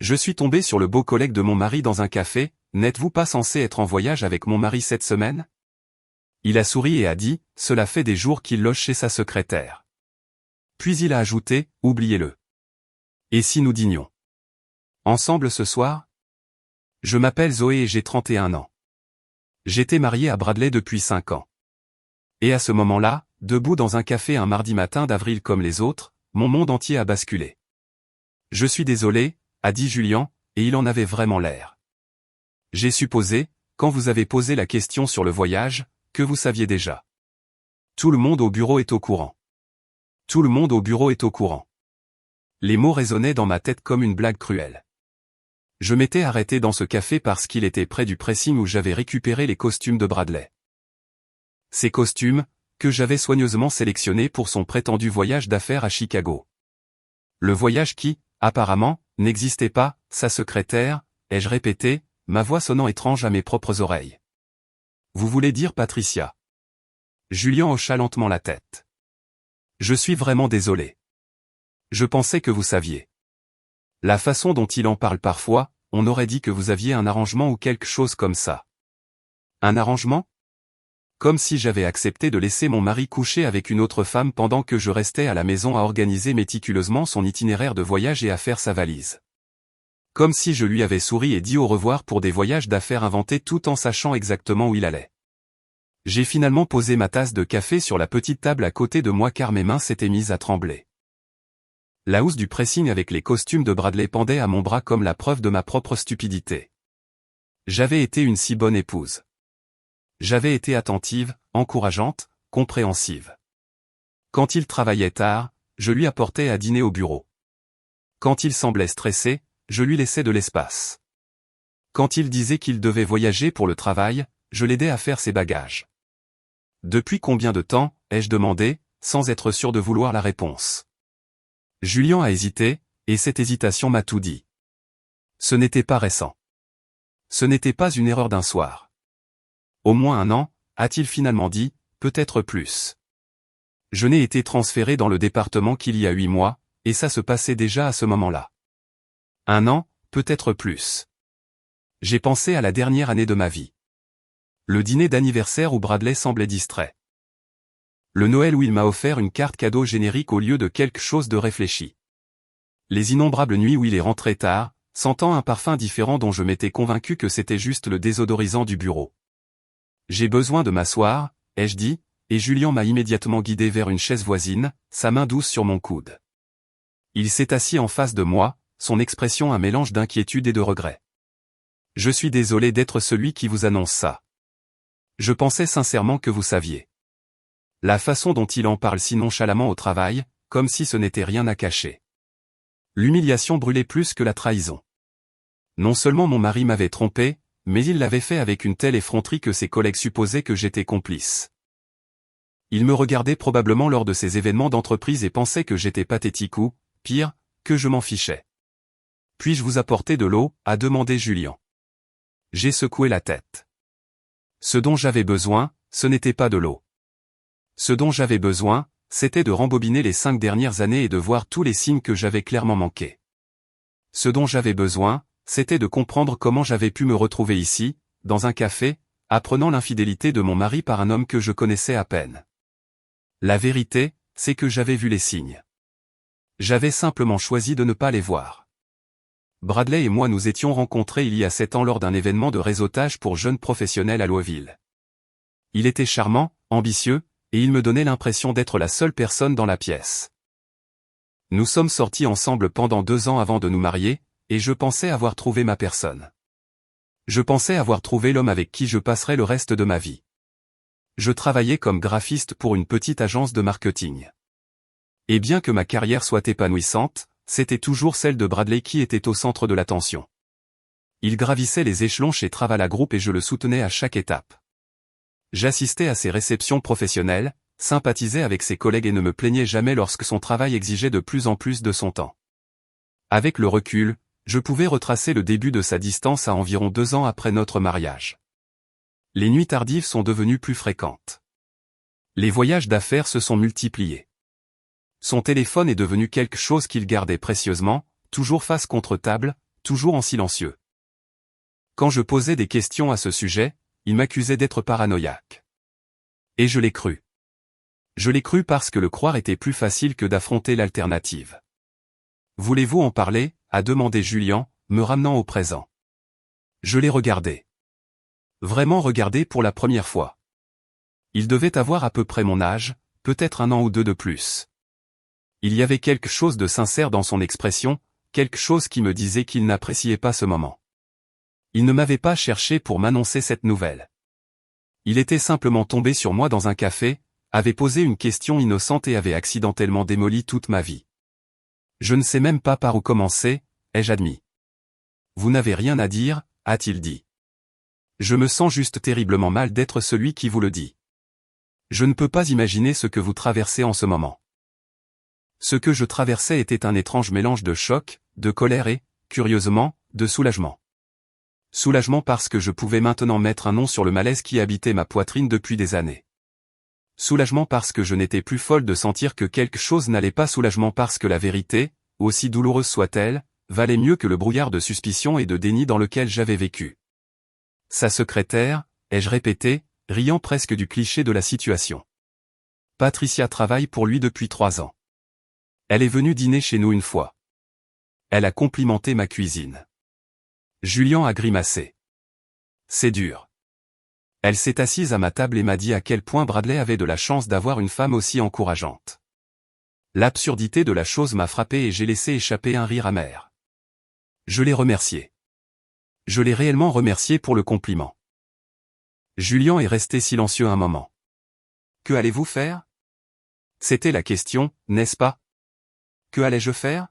Je suis tombé sur le beau collègue de mon mari dans un café. N'êtes-vous pas censé être en voyage avec mon mari cette semaine? Il a souri et a dit, cela fait des jours qu'il loge chez sa secrétaire. Puis il a ajouté, oubliez-le. Et si nous dînions ensemble ce soir? Je m'appelle Zoé et j'ai 31 ans. J'étais marié à Bradley depuis 5 ans. Et à ce moment-là, debout dans un café un mardi matin d'avril comme les autres, mon monde entier a basculé. Je suis désolé, a dit Julian, et il en avait vraiment l'air. J'ai supposé, quand vous avez posé la question sur le voyage, que vous saviez déjà. Tout le monde au bureau est au courant. Tout le monde au bureau est au courant. Les mots résonnaient dans ma tête comme une blague cruelle. Je m'étais arrêté dans ce café parce qu'il était près du pressing où j'avais récupéré les costumes de Bradley. Ces costumes, que j'avais soigneusement sélectionnés pour son prétendu voyage d'affaires à Chicago. Le voyage qui, apparemment, n'existait pas, sa secrétaire, ai-je répété, ma voix sonnant étrange à mes propres oreilles. Vous voulez dire Patricia? Julian hocha lentement la tête. Je suis vraiment désolé. Je pensais que vous saviez. La façon dont il en parle parfois, on aurait dit que vous aviez un arrangement ou quelque chose comme ça. Un arrangement? Comme si j'avais accepté de laisser mon mari coucher avec une autre femme pendant que je restais à la maison à organiser méticuleusement son itinéraire de voyage et à faire sa valise. Comme si je lui avais souri et dit au revoir pour des voyages d'affaires inventés tout en sachant exactement où il allait. J'ai finalement posé ma tasse de café sur la petite table à côté de moi car mes mains s'étaient mises à trembler. La housse du pressing avec les costumes de Bradley pendait à mon bras comme la preuve de ma propre stupidité. J'avais été une si bonne épouse. J'avais été attentive, encourageante, compréhensive. Quand il travaillait tard, je lui apportais à dîner au bureau. Quand il semblait stressé, je lui laissais de l'espace. Quand il disait qu'il devait voyager pour le travail, je l'aidais à faire ses bagages. Depuis combien de temps, ai-je demandé, sans être sûr de vouloir la réponse. Julian a hésité, et cette hésitation m'a tout dit. Ce n'était pas récent. Ce n'était pas une erreur d'un soir. Au moins 1 an, a-t-il finalement dit, peut-être plus. Je n'ai été transféré dans le département qu'il y a 8 mois, et ça se passait déjà à ce moment-là. 1 an, peut-être plus. J'ai pensé à la dernière année de ma vie. Le dîner d'anniversaire où Bradley semblait distrait. Le Noël où il m'a offert une carte cadeau générique au lieu de quelque chose de réfléchi. Les innombrables nuits où il est rentré tard, sentant un parfum différent dont je m'étais convaincu que c'était juste le désodorisant du bureau. J'ai besoin de m'asseoir, ai-je dit, et Julian m'a immédiatement guidé vers une chaise voisine, sa main douce sur mon coude. Il s'est assis en face de moi, son expression un mélange d'inquiétude et de regret. Je suis désolé d'être celui qui vous annonce ça. Je pensais sincèrement que vous saviez. La façon dont il en parle si nonchalamment au travail, comme si ce n'était rien à cacher. L'humiliation brûlait plus que la trahison. Non seulement mon mari m'avait trompé, mais il l'avait fait avec une telle effronterie que ses collègues supposaient que j'étais complice. Il me regardait probablement lors de ces événements d'entreprise et pensait que j'étais pathétique ou, pire, que je m'en fichais. Puis-je vous apporter de l'eau, a demandé Julian. J'ai secoué la tête. Ce dont j'avais besoin, ce n'était pas de l'eau. Ce dont j'avais besoin, c'était de rembobiner les 5 dernières années et de voir tous les signes que j'avais clairement manqués. Ce dont j'avais besoin, c'était de comprendre comment j'avais pu me retrouver ici, dans un café, apprenant l'infidélité de mon mari par un homme que je connaissais à peine. La vérité, c'est que j'avais vu les signes. J'avais simplement choisi de ne pas les voir. Bradley et moi nous étions rencontrés il y a 7 ans lors d'un événement de réseautage pour jeunes professionnels à Louisville. Il était charmant, ambitieux, et il me donnait l'impression d'être la seule personne dans la pièce. Nous sommes sortis ensemble pendant 2 ans avant de nous marier, et je pensais avoir trouvé ma personne. Je pensais avoir trouvé l'homme avec qui je passerais le reste de ma vie. Je travaillais comme graphiste pour une petite agence de marketing. Et bien que ma carrière soit épanouissante, c'était toujours celle de Bradley qui était au centre de l'attention. Il gravissait les échelons chez Travala Group et je le soutenais à chaque étape. J'assistais à ses réceptions professionnelles, sympathisais avec ses collègues et ne me plaignais jamais lorsque son travail exigeait de plus en plus de son temps. Avec le recul, je pouvais retracer le début de sa distance à environ 2 ans après notre mariage. Les nuits tardives sont devenues plus fréquentes. Les voyages d'affaires se sont multipliés. Son téléphone est devenu quelque chose qu'il gardait précieusement, toujours face contre table, toujours en silencieux. Quand je posais des questions à ce sujet, il m'accusait d'être paranoïaque. Et je l'ai cru. Je l'ai cru parce que le croire était plus facile que d'affronter l'alternative. Voulez-vous en parler, a demandé Julian, me ramenant au présent. Je l'ai regardé. Vraiment regardé pour la première fois. Il devait avoir à peu près mon âge, peut-être 1 an ou 2 de plus. Il y avait quelque chose de sincère dans son expression, quelque chose qui me disait qu'il n'appréciait pas ce moment. Il ne m'avait pas cherché pour m'annoncer cette nouvelle. Il était simplement tombé sur moi dans un café, avait posé une question innocente et avait accidentellement démoli toute ma vie. Je ne sais même pas par où commencer, ai-je admis. Vous n'avez rien à dire, a-t-il dit. Je me sens juste terriblement mal d'être celui qui vous le dit. Je ne peux pas imaginer ce que vous traversez en ce moment. Ce que je traversais était un étrange mélange de choc, de colère et, curieusement, de soulagement. Soulagement parce que je pouvais maintenant mettre un nom sur le malaise qui habitait ma poitrine depuis des années. Soulagement parce que je n'étais plus folle de sentir que quelque chose n'allait pas. Soulagement parce que la vérité, aussi douloureuse soit-elle, valait mieux que le brouillard de suspicion et de déni dans lequel j'avais vécu. Sa secrétaire, ai-je répété, riant presque du cliché de la situation. Patricia travaille pour lui depuis 3 ans. Elle est venue dîner chez nous une fois. Elle a complimenté ma cuisine. Julian a grimacé. C'est dur. Elle s'est assise à ma table et m'a dit à quel point Bradley avait de la chance d'avoir une femme aussi encourageante. L'absurdité de la chose m'a frappé et j'ai laissé échapper un rire amer. Je l'ai remercié. Je l'ai réellement remercié pour le compliment. Julian est resté silencieux un moment. Que allez-vous faire? C'était la question, n'est-ce pas? Que allais-je faire?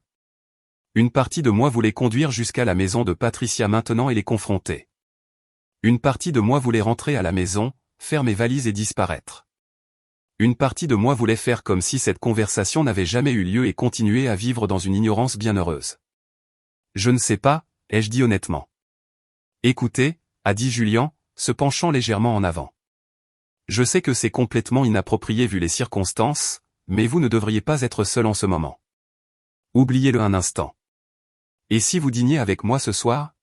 Une partie de moi voulait conduire jusqu'à la maison de Patricia maintenant et les confronter. Une partie de moi voulait rentrer à la maison, faire mes valises et disparaître. Une partie de moi voulait faire comme si cette conversation n'avait jamais eu lieu et continuer à vivre dans une ignorance bienheureuse. Je ne sais pas, ai-je dit honnêtement. Écoutez, a dit Julian, se penchant légèrement en avant. Je sais que c'est complètement inapproprié vu les circonstances, mais vous ne devriez pas être seul en ce moment. Oubliez-le un instant. Et si vous dîniez avec moi ce soir?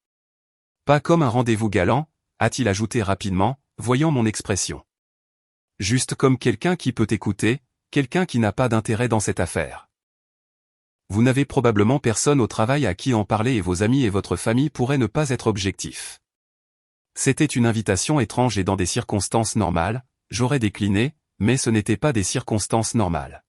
Pas comme un rendez-vous galant, a-t-il ajouté rapidement, voyant mon expression. Juste comme quelqu'un qui peut écouter, quelqu'un qui n'a pas d'intérêt dans cette affaire. Vous n'avez probablement personne au travail à qui en parler et vos amis et votre famille pourraient ne pas être objectifs. C'était une invitation étrange et dans des circonstances normales, j'aurais décliné, mais ce n'était pas des circonstances normales.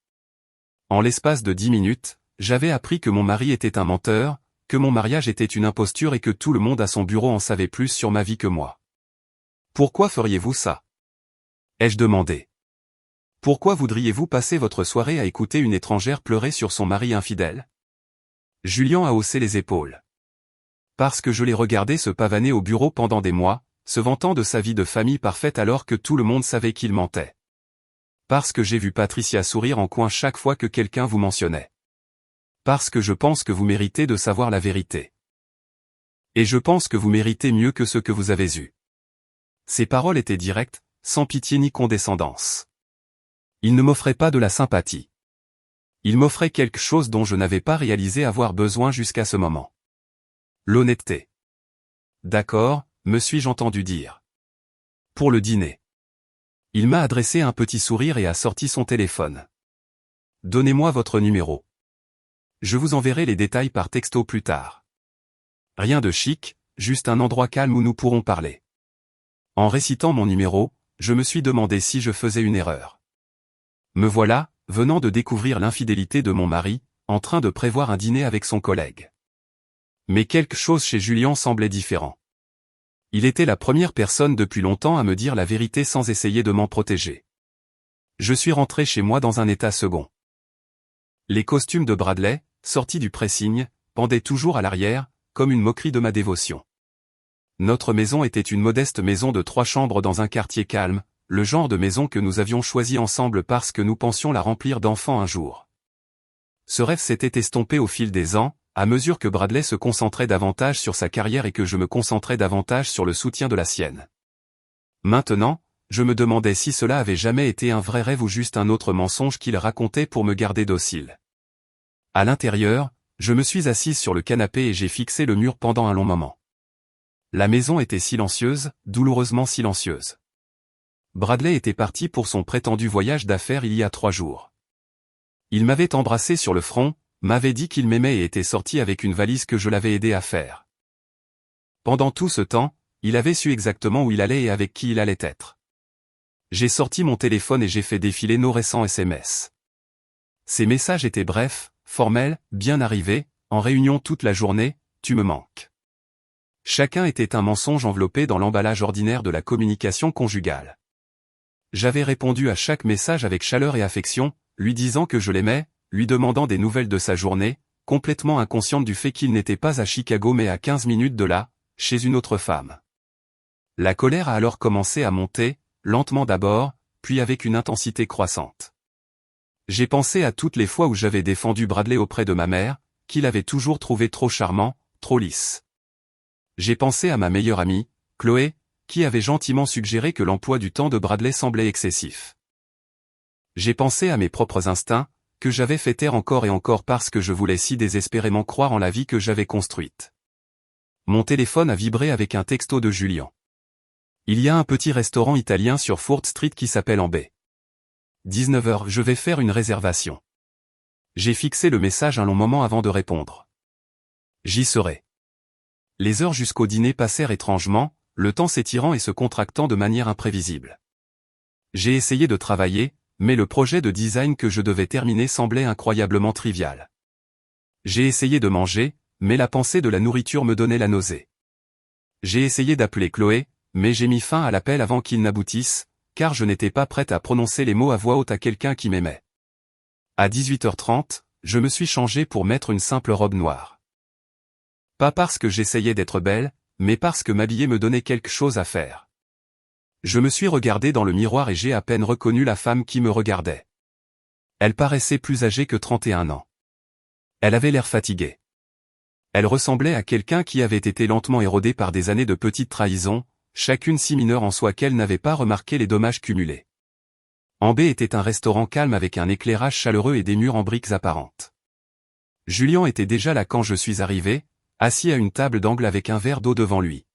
En l'espace de 10 minutes, j'avais appris que mon mari était un menteur, que mon mariage était une imposture et que tout le monde à son bureau en savait plus sur ma vie que moi. Pourquoi feriez-vous ça? Ai-je demandé. Pourquoi voudriez-vous passer votre soirée à écouter une étrangère pleurer sur son mari infidèle? Julian a haussé les épaules. Parce que je l'ai regardé se pavaner au bureau pendant des mois, se vantant de sa vie de famille parfaite alors que tout le monde savait qu'il mentait. Parce que j'ai vu Patricia sourire en coin chaque fois que quelqu'un vous mentionnait. Parce que je pense que vous méritez de savoir la vérité. Et je pense que vous méritez mieux que ce que vous avez eu. Ses paroles étaient directes, sans pitié ni condescendance. Il ne m'offrait pas de la sympathie. Il m'offrait quelque chose dont je n'avais pas réalisé avoir besoin jusqu'à ce moment. L'honnêteté. D'accord, me suis-je entendu dire. Pour le dîner. Il m'a adressé un petit sourire et a sorti son téléphone. Donnez-moi votre numéro. Je vous enverrai les détails par texto plus tard. Rien de chic, juste un endroit calme où nous pourrons parler. En récitant mon numéro, je me suis demandé si je faisais une erreur. Me voilà, venant de découvrir l'infidélité de mon mari, en train de prévoir un dîner avec son collègue. Mais quelque chose chez Julian semblait différent. Il était la première personne depuis longtemps à me dire la vérité sans essayer de m'en protéger. Je suis rentré chez moi dans un état second. Les costumes de Bradley, sortis du pressing, pendaient toujours à l'arrière, comme une moquerie de ma dévotion. Notre maison était une modeste maison de 3 chambres dans un quartier calme, le genre de maison que nous avions choisi ensemble parce que nous pensions la remplir d'enfants un jour. Ce rêve s'était estompé au fil des ans, à mesure que Bradley se concentrait davantage sur sa carrière et que je me concentrais davantage sur le soutien de la sienne. Maintenant, je me demandais si cela avait jamais été un vrai rêve ou juste un autre mensonge qu'il racontait pour me garder docile. À l'intérieur, Je me suis assise sur le canapé et j'ai fixé le mur pendant un long moment. La maison était silencieuse, douloureusement silencieuse. Bradley était parti pour son prétendu voyage d'affaires il y a 3 jours. Il m'avait embrassé sur le front, m'avait dit qu'il m'aimait et était sorti avec une valise que je l'avais aidé à faire. Pendant tout ce temps, il avait su exactement où il allait et avec qui il allait être. J'ai sorti mon téléphone et j'ai fait défiler nos récents SMS. Ces messages étaient brefs, formels, bien arrivés, en réunion toute la journée, tu me manques. Chacun était un mensonge enveloppé dans l'emballage ordinaire de la communication conjugale. J'avais répondu à chaque message avec chaleur et affection, lui disant que je l'aimais, lui demandant des nouvelles de sa journée, complètement inconsciente du fait qu'il n'était pas à Chicago mais à 15 minutes de là, chez une autre femme. La colère a alors commencé à monter, lentement d'abord, puis avec une intensité croissante. J'ai pensé à toutes les fois où j'avais défendu Bradley auprès de ma mère, qu'il avait toujours trouvé trop charmant, trop lisse. J'ai pensé à ma meilleure amie, Chloé, qui avait gentiment suggéré que l'emploi du temps de Bradley semblait excessif. J'ai pensé à mes propres instincts, que j'avais fait taire encore et encore parce que je voulais si désespérément croire en la vie que j'avais construite. Mon téléphone a vibré avec un texto de Julien. Il y a un petit restaurant italien sur Fort Street qui s'appelle En Bay. 19h, je vais faire une réservation. J'ai fixé le message un long moment avant de répondre. J'y serai. Les heures jusqu'au dîner passèrent étrangement, le temps s'étirant et se contractant de manière imprévisible. J'ai essayé de travailler, mais le projet de design que je devais terminer semblait incroyablement trivial. J'ai essayé de manger, mais la pensée de la nourriture me donnait la nausée. J'ai essayé d'appeler Chloé, mais j'ai mis fin à l'appel avant qu'il n'aboutisse, car je n'étais pas prête à prononcer les mots à voix haute à quelqu'un qui m'aimait. À 18h30, je me suis changée pour mettre une simple robe noire. Pas parce que j'essayais d'être belle, mais parce que m'habiller me donnait quelque chose à faire. Je me suis regardée dans le miroir et j'ai à peine reconnu la femme qui me regardait. Elle paraissait plus âgée que 31 ans. Elle avait l'air fatiguée. Elle ressemblait à quelqu'un qui avait été lentement érodé par des années de petites trahisons, chacune si mineure en soi qu'elle n'avait pas remarqué les dommages cumulés. En Bay était un restaurant calme avec un éclairage chaleureux et des murs en briques apparentes. Julien était déjà là quand je suis arrivé, assis à une table d'angle avec un verre d'eau devant lui.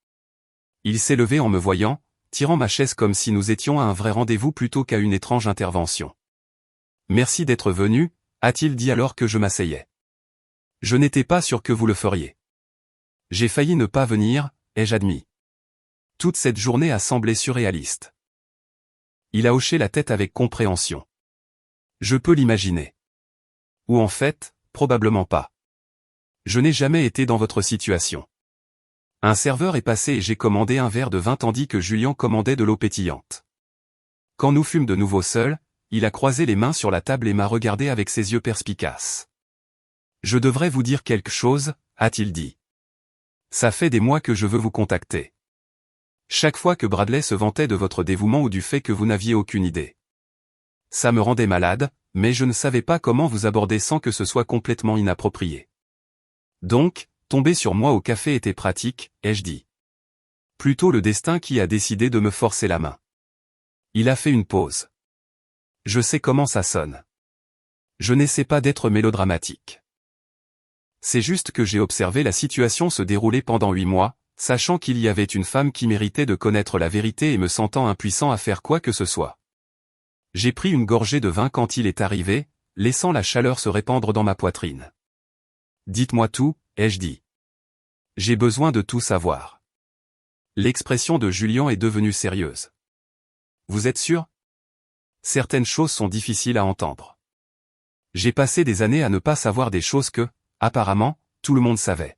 Il s'est levé en me voyant, tirant ma chaise comme si nous étions à un vrai rendez-vous plutôt qu'à une étrange intervention. « Merci d'être venu », a-t-il dit alors que je m'asseyais. « Je n'étais pas sûr que vous le feriez. J'ai failli ne pas venir, ai-je admis. Toute cette journée a semblé surréaliste. » Il a hoché la tête avec compréhension. « Je peux l'imaginer. Ou en fait, probablement pas. Je n'ai jamais été dans votre situation. » Un serveur est passé et j'ai commandé un verre de vin tandis que Julien commandait de l'eau pétillante. Quand nous fûmes de nouveau seuls, il a croisé les mains sur la table et m'a regardé avec ses yeux perspicaces. « Je devrais vous dire quelque chose, » a-t-il dit. « Ça fait des mois que je veux vous contacter. Chaque fois que Bradley se vantait de votre dévouement ou du fait que vous n'aviez aucune idée. Ça me rendait malade, mais je ne savais pas comment vous aborder sans que ce soit complètement inapproprié. Donc, tomber sur moi au café était pratique, ai-je dit. Plutôt le destin qui a décidé de me forcer la main. Il a fait une pause. Je sais comment ça sonne. Je n'essaie pas d'être mélodramatique. C'est juste que j'ai observé la situation se dérouler pendant 8 mois, sachant qu'il y avait une femme qui méritait de connaître la vérité et me sentant impuissant à faire quoi que ce soit. J'ai pris une gorgée de vin quand il est arrivé, laissant la chaleur se répandre dans ma poitrine. Dites-moi tout, ai-je dit. J'ai besoin de tout savoir. L'expression de Julien est devenue sérieuse. Vous êtes sûr? Certaines choses sont difficiles à entendre. J'ai passé des années à ne pas savoir des choses que, apparemment, tout le monde savait.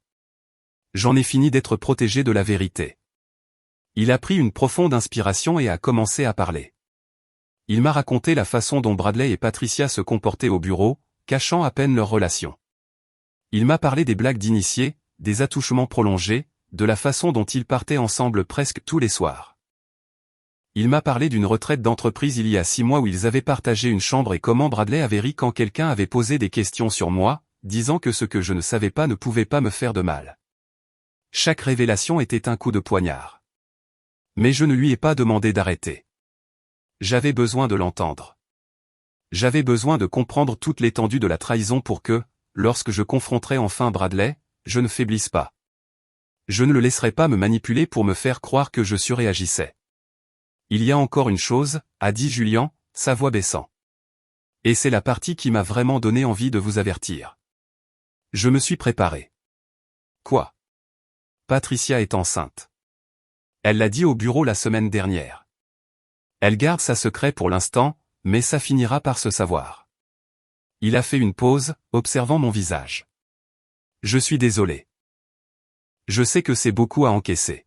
J'en ai fini d'être protégé de la vérité. Il a pris une profonde inspiration et a commencé à parler. Il m'a raconté la façon dont Bradley et Patricia se comportaient au bureau, cachant à peine leur relation. Il m'a parlé des blagues d'initiés, des attouchements prolongés, de la façon dont ils partaient ensemble presque tous les soirs. Il m'a parlé d'une retraite d'entreprise il y a 6 mois où ils avaient partagé une chambre et comment Bradley avait ri quand quelqu'un avait posé des questions sur moi, disant que ce que je ne savais pas ne pouvait pas me faire de mal. Chaque révélation était un coup de poignard. Mais je ne lui ai pas demandé d'arrêter. J'avais besoin de l'entendre. J'avais besoin de comprendre toute l'étendue de la trahison pour que, lorsque je confronterai enfin Bradley, je ne faiblisse pas. Je ne le laisserai pas me manipuler pour me faire croire que je surréagissais. Il y a encore une chose, a dit Julian, sa voix baissant. Et c'est la partie qui m'a vraiment donné envie de vous avertir. Je me suis préparé. Quoi? Patricia est enceinte. Elle l'a dit au bureau la semaine dernière. Elle garde sa secret pour l'instant, mais ça finira par se savoir. Il a fait une pause, observant mon visage. Je suis désolé. Je sais que c'est beaucoup à encaisser.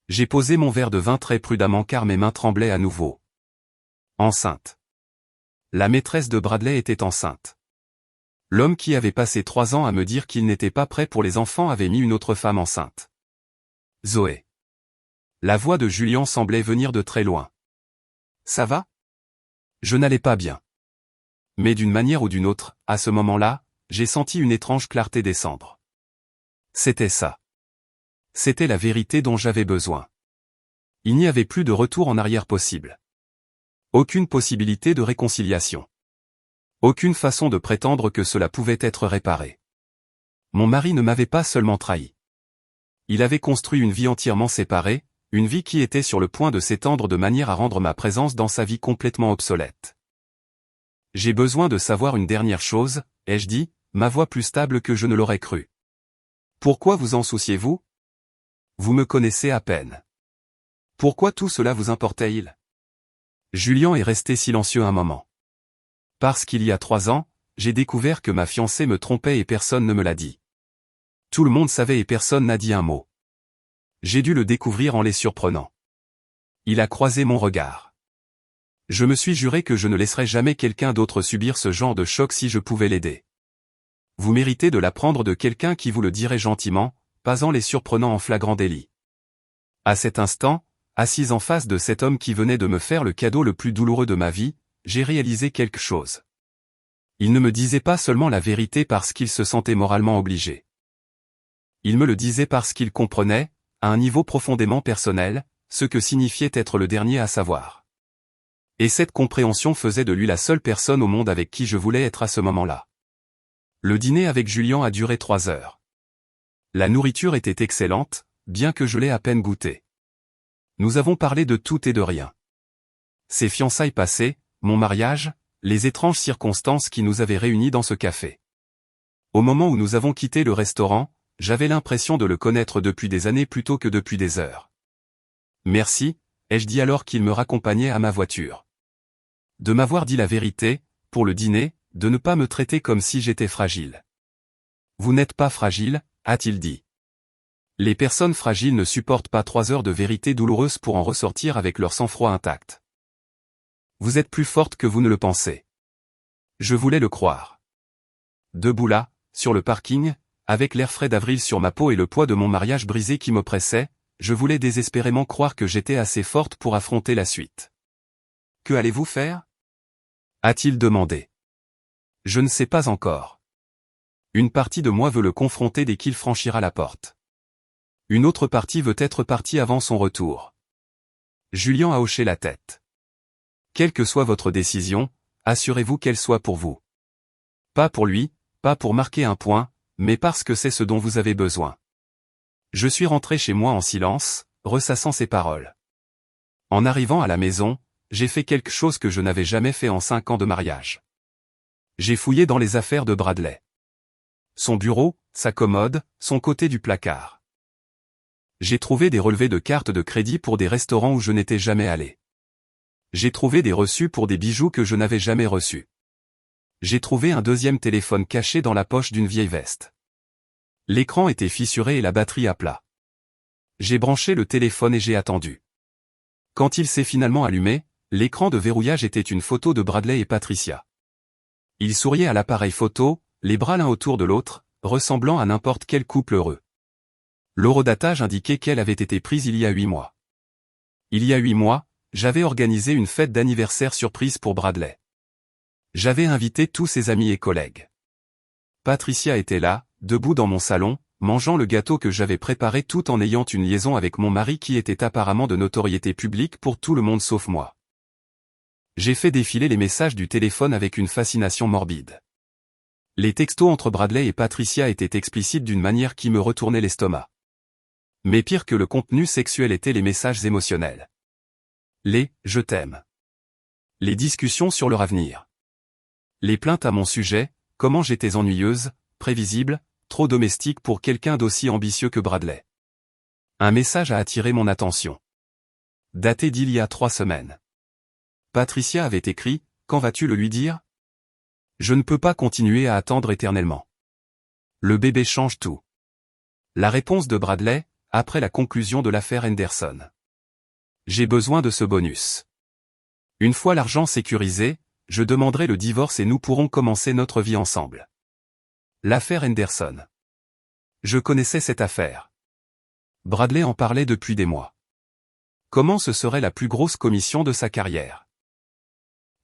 J'ai posé mon verre de vin très prudemment car mes mains tremblaient à nouveau. Enceinte. La maîtresse de Bradley était enceinte. L'homme qui avait passé 3 ans à me dire qu'il n'était pas prêt pour les enfants avait mis une autre femme enceinte. Zoé. La voix de Julian semblait venir de très loin. Ça va? Je n'allais pas bien. Mais d'une manière ou d'une autre, à ce moment-là, j'ai senti une étrange clarté descendre. C'était ça. C'était la vérité dont j'avais besoin. Il n'y avait plus de retour en arrière possible. Aucune possibilité de réconciliation. Aucune façon de prétendre que cela pouvait être réparé. Mon mari ne m'avait pas seulement trahi. Il avait construit une vie entièrement séparée, une vie qui était sur le point de s'étendre de manière à rendre ma présence dans sa vie complètement obsolète. J'ai besoin de savoir une dernière chose, ai-je dit, ma voix plus stable que je ne l'aurais cru. Pourquoi vous en souciez-vous? Vous me connaissez à peine. Pourquoi tout cela vous importait-il? Julian est resté silencieux un moment. Parce qu'il y a 3 ans, j'ai découvert que ma fiancée me trompait et personne ne me l'a dit. Tout le monde savait et personne n'a dit un mot. J'ai dû le découvrir en les surprenant. Il a croisé mon regard. Je me suis juré que je ne laisserais jamais quelqu'un d'autre subir ce genre de choc si je pouvais l'aider. Vous méritez de l'apprendre de quelqu'un qui vous le dirait gentiment, pas en les surprenant en flagrant délit. À cet instant, assise en face de cet homme qui venait de me faire le cadeau le plus douloureux de ma vie, j'ai réalisé quelque chose. Il ne me disait pas seulement la vérité parce qu'il se sentait moralement obligé. Il me le disait parce qu'il comprenait, à un niveau profondément personnel, ce que signifiait être le dernier à savoir. Et cette compréhension faisait de lui la seule personne au monde avec qui je voulais être à ce moment-là. Le dîner avec Julian a duré 3 heures. La nourriture était excellente, bien que je l'ai à peine goûtée. Nous avons parlé de tout et de rien. Ses fiançailles passées, mon mariage, les étranges circonstances qui nous avaient réunis dans ce café. Au moment où nous avons quitté le restaurant, j'avais l'impression de le connaître depuis des années plutôt que depuis des heures. Merci, ai-je dit alors qu'il me raccompagnait à ma voiture. De m'avoir dit la vérité, pour le dîner, de ne pas me traiter comme si j'étais fragile. Vous n'êtes pas fragile, a-t-il dit. Les personnes fragiles ne supportent pas 3 heures de vérité douloureuse pour en ressortir avec leur sang-froid intact. Vous êtes plus forte que vous ne le pensez. Je voulais le croire. Debout là, sur le parking, avec l'air frais d'avril sur ma peau et le poids de mon mariage brisé qui m'oppressait, je voulais désespérément croire que j'étais assez forte pour affronter la suite. Que allez-vous faire? A-t-il demandé. Je ne sais pas encore. Une partie de moi veut le confronter dès qu'il franchira la porte. Une autre partie veut être partie avant son retour. Julian a hoché la tête. Quelle que soit votre décision, assurez-vous qu'elle soit pour vous. Pas pour lui, pas pour marquer un point, mais parce que c'est ce dont vous avez besoin. Je suis rentré chez moi en silence, ressassant ses paroles. En arrivant à la maison, j'ai fait quelque chose que je n'avais jamais fait en 5 ans de mariage. J'ai fouillé dans les affaires de Bradley. Son bureau, sa commode, son côté du placard. J'ai trouvé des relevés de cartes de crédit pour des restaurants où je n'étais jamais allé. J'ai trouvé des reçus pour des bijoux que je n'avais jamais reçus. J'ai trouvé un 2e téléphone caché dans la poche d'une vieille veste. L'écran était fissuré et la batterie à plat. J'ai branché le téléphone et j'ai attendu. Quand il s'est finalement allumé, l'écran de verrouillage était une photo de Bradley et Patricia. Ils souriaient à l'appareil photo, les bras l'un autour de l'autre, ressemblant à n'importe quel couple heureux. L'horodatage indiquait qu'elle avait été prise il y a 8 mois. Il y a 8 mois, j'avais organisé une fête d'anniversaire surprise pour Bradley. J'avais invité tous ses amis et collègues. Patricia était là, debout dans mon salon, mangeant le gâteau que j'avais préparé tout en ayant une liaison avec mon mari qui était apparemment de notoriété publique pour tout le monde sauf moi. J'ai fait défiler les messages du téléphone avec une fascination morbide. Les textos entre Bradley et Patricia étaient explicites d'une manière qui me retournait l'estomac. Mais pire que le contenu sexuel étaient les messages émotionnels. Les « je t'aime ». Les discussions sur leur avenir. Les plaintes à mon sujet, comment j'étais ennuyeuse, prévisible, trop domestique pour quelqu'un d'aussi ambitieux que Bradley. Un message a attiré mon attention. Daté d'il y a 3 semaines. Patricia avait écrit « Quand vas-tu le lui dire ? Je ne peux pas continuer à attendre éternellement. Le bébé change tout. » La réponse de Bradley, après la conclusion de l'affaire Henderson. J'ai besoin de ce bonus. Une fois l'argent sécurisé, je demanderai le divorce et nous pourrons commencer notre vie ensemble. L'affaire Henderson. Je connaissais cette affaire. Bradley en parlait depuis des mois. Comment ce serait la plus grosse commission de sa carrière?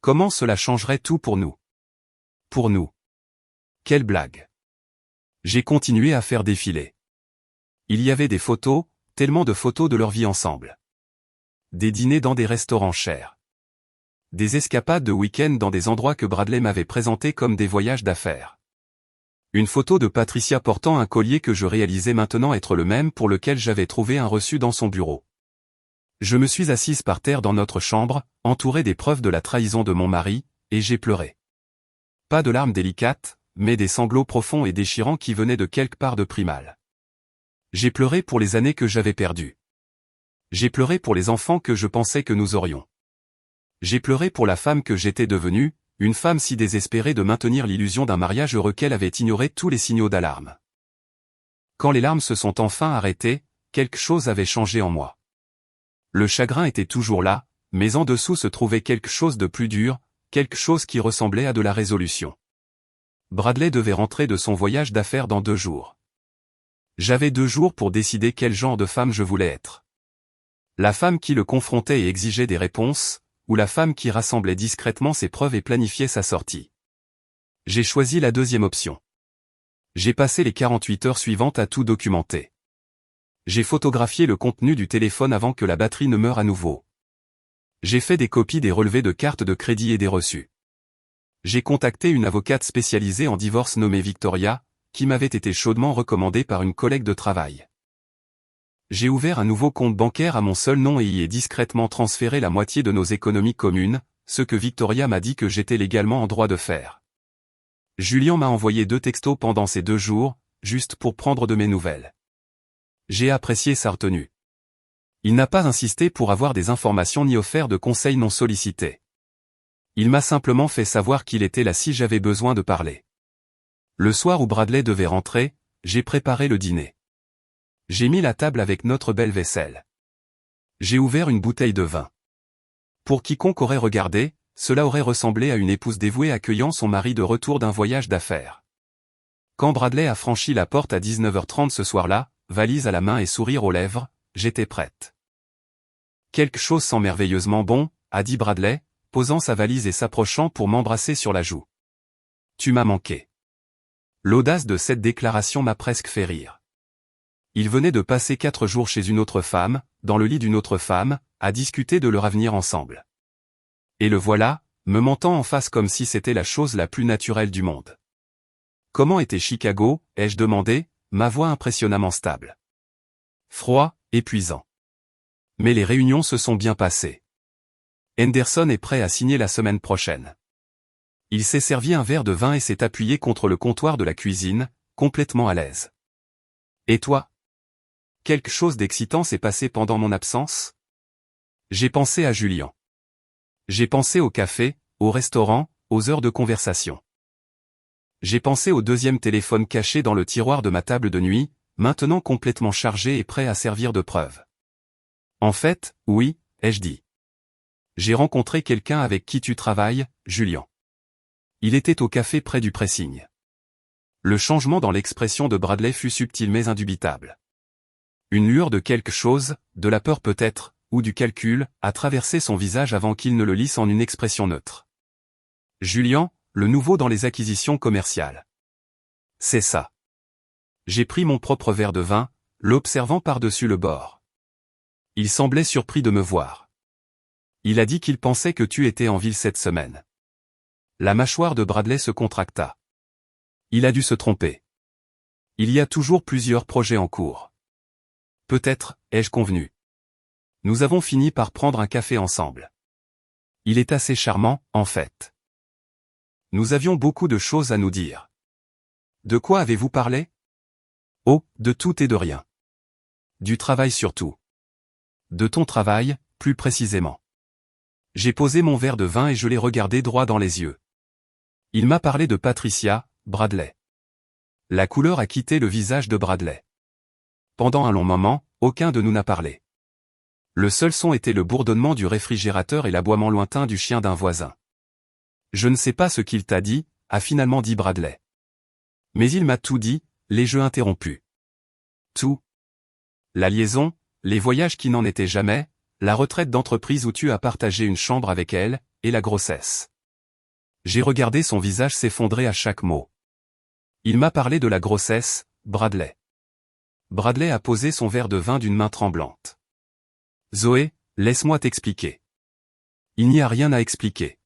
Comment cela changerait tout pour nous? Pour nous. Quelle blague. J'ai continué à faire défiler. Il y avait des photos, tellement de photos de leur vie ensemble. Des dîners dans des restaurants chers. Des escapades de week-end dans des endroits que Bradley m'avait présentés comme des voyages d'affaires. Une photo de Patricia portant un collier que je réalisais maintenant être le même pour lequel j'avais trouvé un reçu dans son bureau. Je me suis assise par terre dans notre chambre, entourée des preuves de la trahison de mon mari, et j'ai pleuré. Pas de larmes délicates, mais des sanglots profonds et déchirants qui venaient de quelque part de primal. J'ai pleuré pour les années que j'avais perdues. J'ai pleuré pour les enfants que je pensais que nous aurions. J'ai pleuré pour la femme que j'étais devenue, une femme si désespérée de maintenir l'illusion d'un mariage heureux qu'elle avait ignoré tous les signaux d'alarme. Quand les larmes se sont enfin arrêtées, quelque chose avait changé en moi. Le chagrin était toujours là, mais en dessous se trouvait quelque chose de plus dur, quelque chose qui ressemblait à de la résolution. Bradley devait rentrer de son voyage d'affaires dans 2 jours. J'avais 2 jours pour décider quel genre de femme je voulais être. La femme qui le confrontait et exigeait des réponses, ou la femme qui rassemblait discrètement ses preuves et planifiait sa sortie. J'ai choisi la deuxième option. J'ai passé les 48 heures suivantes à tout documenter. J'ai photographié le contenu du téléphone avant que la batterie ne meure à nouveau. J'ai fait des copies des relevés de cartes de crédit et des reçus. J'ai contacté une avocate spécialisée en divorce nommée Victoria, qui m'avait été chaudement recommandée par une collègue de travail. J'ai ouvert un nouveau compte bancaire à mon seul nom et y ai discrètement transféré la moitié de nos économies communes, ce que Victoria m'a dit que j'étais légalement en droit de faire. Julien m'a envoyé 2 textos pendant ces 2 jours, juste pour prendre de mes nouvelles. J'ai apprécié sa retenue. Il n'a pas insisté pour avoir des informations ni offert de conseils non sollicités. Il m'a simplement fait savoir qu'il était là si j'avais besoin de parler. Le soir où Bradley devait rentrer, j'ai préparé le dîner. J'ai mis la table avec notre belle vaisselle. J'ai ouvert une bouteille de vin. Pour quiconque aurait regardé, cela aurait ressemblé à une épouse dévouée accueillant son mari de retour d'un voyage d'affaires. Quand Bradley a franchi la porte à 19h30 ce soir-là, valise à la main et sourire aux lèvres, j'étais prête. Quelque chose sent merveilleusement bon, a dit Bradley, posant sa valise et s'approchant pour m'embrasser sur la joue. Tu m'as manqué. L'audace de cette déclaration m'a presque fait rire. Il venait de passer 4 jours chez une autre femme, dans le lit d'une autre femme, à discuter de leur avenir ensemble. Et le voilà, me mentant en face comme si c'était la chose la plus naturelle du monde. Comment était Chicago, ai-je demandé, ma voix impressionnamment stable. Froid, épuisant. Mais les réunions se sont bien passées. Henderson est prêt à signer la semaine prochaine. Il s'est servi un verre de vin et s'est appuyé contre le comptoir de la cuisine, complètement à l'aise. Et toi ? Quelque chose d'excitant s'est passé pendant mon absence ? J'ai pensé à Julien. J'ai pensé au café, au restaurant, aux heures de conversation. J'ai pensé au 2e téléphone caché dans le tiroir de ma table de nuit, maintenant complètement chargé et prêt à servir de preuve. En fait, oui, ai-je dit. J'ai rencontré quelqu'un avec qui tu travailles, Julien. Il était au café près du pressing. Le changement dans l'expression de Bradley fut subtil mais indubitable. Une lueur de quelque chose, de la peur peut-être, ou du calcul, a traversé son visage avant qu'il ne le lisse en une expression neutre. Julien, le nouveau dans les acquisitions commerciales. C'est ça. J'ai pris mon propre verre de vin, l'observant par-dessus le bord. Il semblait surpris de me voir. Il a dit qu'il pensait que tu étais en ville cette semaine. La mâchoire de Bradley se contracta. Il a dû se tromper. Il y a toujours plusieurs projets en cours. Peut-être, ai-je convenu. Nous avons fini par prendre un café ensemble. Il est assez charmant, en fait. Nous avions beaucoup de choses à nous dire. De quoi avez-vous parlé? Oh, de tout et de rien. Du travail surtout. De ton travail, plus précisément. J'ai posé mon verre de vin et je l'ai regardé droit dans les yeux. Il m'a parlé de Patricia, Bradley. La couleur a quitté le visage de Bradley. Pendant un long moment, aucun de nous n'a parlé. Le seul son était le bourdonnement du réfrigérateur et l'aboiement lointain du chien d'un voisin. Je ne sais pas ce qu'il t'a dit, a finalement dit Bradley. Mais il m'a tout dit, les jeux interrompus. Tout. La liaison, les voyages qui n'en étaient jamais, la retraite d'entreprise où tu as partagé une chambre avec elle, et la grossesse. J'ai regardé son visage s'effondrer à chaque mot. Il m'a parlé de la grossesse, Bradley. Bradley a posé son verre de vin d'une main tremblante. Zoé, laisse-moi t'expliquer. Il n'y a rien à expliquer.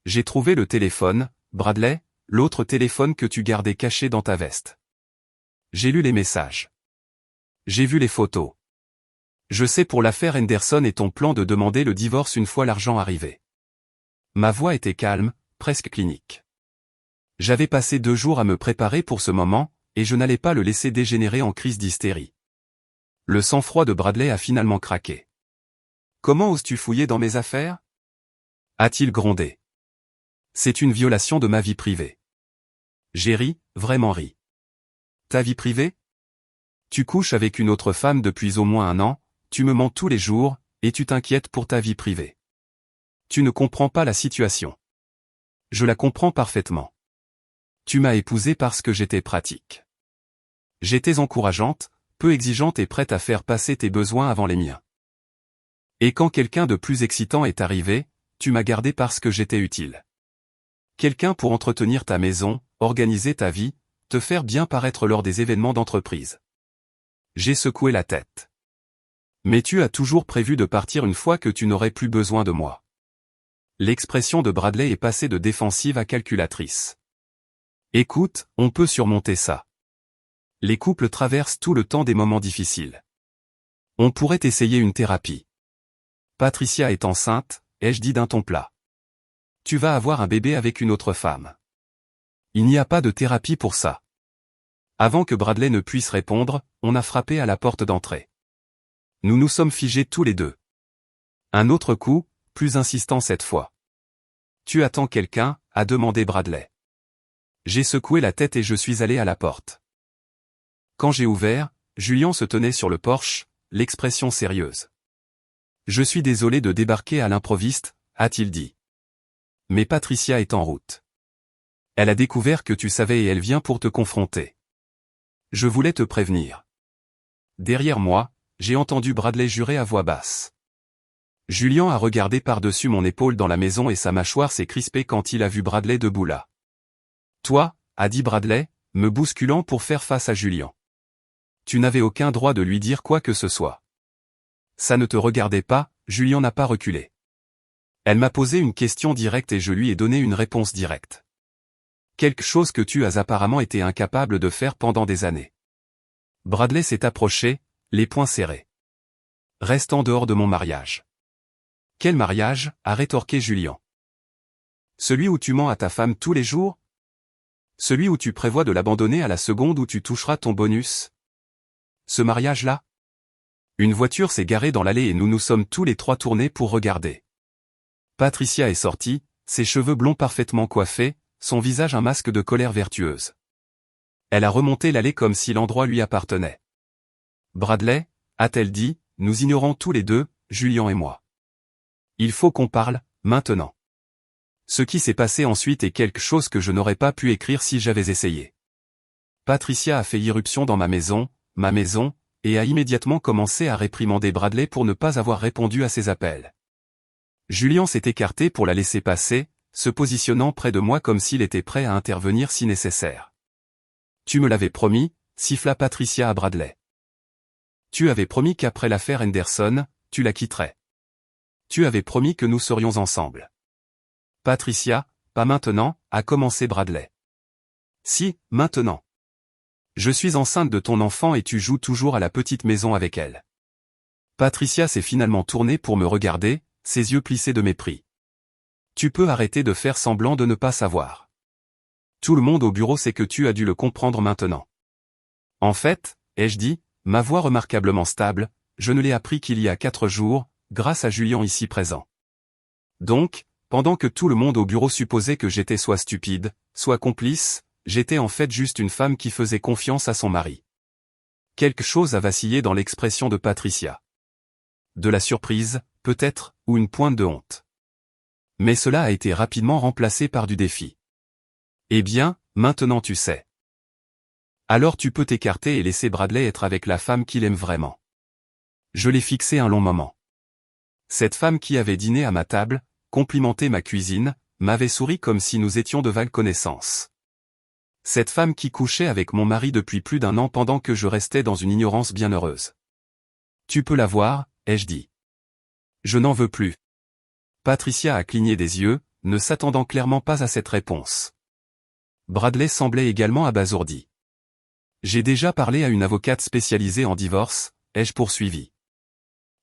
J'ai trouvé le téléphone, Bradley, l'autre téléphone que tu gardais caché dans ta veste. J'ai lu les messages. J'ai vu les photos. Je sais pour l'affaire Henderson et ton plan de demander le divorce une fois l'argent arrivé. Ma voix était calme, presque clinique. J'avais passé 2 jours à me préparer pour ce moment, et je n'allais pas le laisser dégénérer en crise d'hystérie. Le sang-froid de Bradley a finalement craqué. Comment oses-tu fouiller dans mes affaires? A-t-il grondé. C'est une violation de ma vie privée. J'ai ri, vraiment ri. Ta vie privée? Tu couches avec une autre femme depuis au moins 1 an, tu me mens tous les jours, et tu t'inquiètes pour ta vie privée. Tu ne comprends pas la situation. Je la comprends parfaitement. Tu m'as épousé parce que j'étais pratique. J'étais encourageante, peu exigeante et prête à faire passer tes besoins avant les miens. Et quand quelqu'un de plus excitant est arrivé, tu m'as gardé parce que j'étais utile. Quelqu'un pour entretenir ta maison, organiser ta vie, te faire bien paraître lors des événements d'entreprise. J'ai secoué la tête. Mais tu as toujours prévu de partir une fois que tu n'aurais plus besoin de moi. L'expression de Bradley est passée de défensive à calculatrice. Écoute, on peut surmonter ça. Les couples traversent tout le temps des moments difficiles. On pourrait essayer une thérapie. Patricia est enceinte, ai-je dit d'un ton plat. Tu vas avoir un bébé avec une autre femme. Il n'y a pas de thérapie pour ça. Avant que Bradley ne puisse répondre, on a frappé à la porte d'entrée. Nous nous sommes figés tous les deux. Un autre coup, plus insistant cette fois. Tu attends quelqu'un, a demandé Bradley. J'ai secoué la tête et je suis allé à la porte. Quand j'ai ouvert, Julian se tenait sur le porche, l'expression sérieuse. Je suis désolé de débarquer à l'improviste, a-t-il dit. Mais Patricia est en route. Elle a découvert que tu savais et elle vient pour te confronter. Je voulais te prévenir. Derrière moi, j'ai entendu Bradley jurer à voix basse. Julian a regardé par-dessus mon épaule dans la maison et sa mâchoire s'est crispée quand il a vu Bradley debout là. Toi, a dit Bradley, me bousculant pour faire face à Julian. Tu n'avais aucun droit de lui dire quoi que ce soit. Ça ne te regardait pas, Julian n'a pas reculé. Elle m'a posé une question directe et je lui ai donné une réponse directe. Quelque chose que tu as apparemment été incapable de faire pendant des années. Bradley s'est approché, les poings serrés. Reste en dehors de mon mariage. Quel mariage, a rétorqué Julian. Celui où tu mens à ta femme tous les jours? Celui où tu prévois de l'abandonner à la seconde où tu toucheras ton bonus? Ce mariage-là? Une voiture s'est garée dans l'allée et nous nous sommes tous les 3 tournés pour regarder. Patricia est sortie, ses cheveux blonds parfaitement coiffés, son visage un masque de colère vertueuse. Elle a remonté l'allée comme si l'endroit lui appartenait. Bradley, a-t-elle dit, nous ignorons tous les deux, Julian et moi. Il faut qu'on parle, maintenant. Ce qui s'est passé ensuite est quelque chose que je n'aurais pas pu écrire si j'avais essayé. Patricia a fait irruption dans ma maison, et a immédiatement commencé à réprimander Bradley pour ne pas avoir répondu à ses appels. Julian s'est écarté pour la laisser passer, se positionnant près de moi comme s'il était prêt à intervenir si nécessaire. Tu me l'avais promis, siffla Patricia à Bradley. Tu avais promis qu'après l'affaire Henderson, tu la quitterais. Tu avais promis que nous serions ensemble. Patricia, pas maintenant, a commencé Bradley. Si, maintenant. Je suis enceinte de ton enfant et tu joues toujours à la petite maison avec elle. Patricia s'est finalement tournée pour me regarder, ses yeux plissés de mépris. Tu peux arrêter de faire semblant de ne pas savoir. Tout le monde au bureau sait que tu as dû le comprendre maintenant. En fait, ai-je dit, ma voix remarquablement stable, je ne l'ai appris qu'il y a 4 jours, grâce à Julien ici présent. Donc, pendant que tout le monde au bureau supposait que j'étais soit stupide, soit complice, j'étais en fait juste une femme qui faisait confiance à son mari. Quelque chose a vacillé dans l'expression de Patricia. De la surprise, peut-être, ou une pointe de honte. Mais cela a été rapidement remplacé par du défi. Eh bien, maintenant tu sais. Alors tu peux t'écarter et laisser Bradley être avec la femme qu'il aime vraiment. Je l'ai fixé un long moment. Cette femme qui avait dîné à ma table, complimenté ma cuisine, m'avait souri comme si nous étions de vagues connaissances. Cette femme qui couchait avec mon mari depuis plus d'1 an pendant que je restais dans une ignorance bienheureuse. Tu peux la voir, ai-je dit. Je n'en veux plus. Patricia a cligné des yeux, ne s'attendant clairement pas à cette réponse. Bradley semblait également abasourdi. J'ai déjà parlé à une avocate spécialisée en divorce, ai-je poursuivi.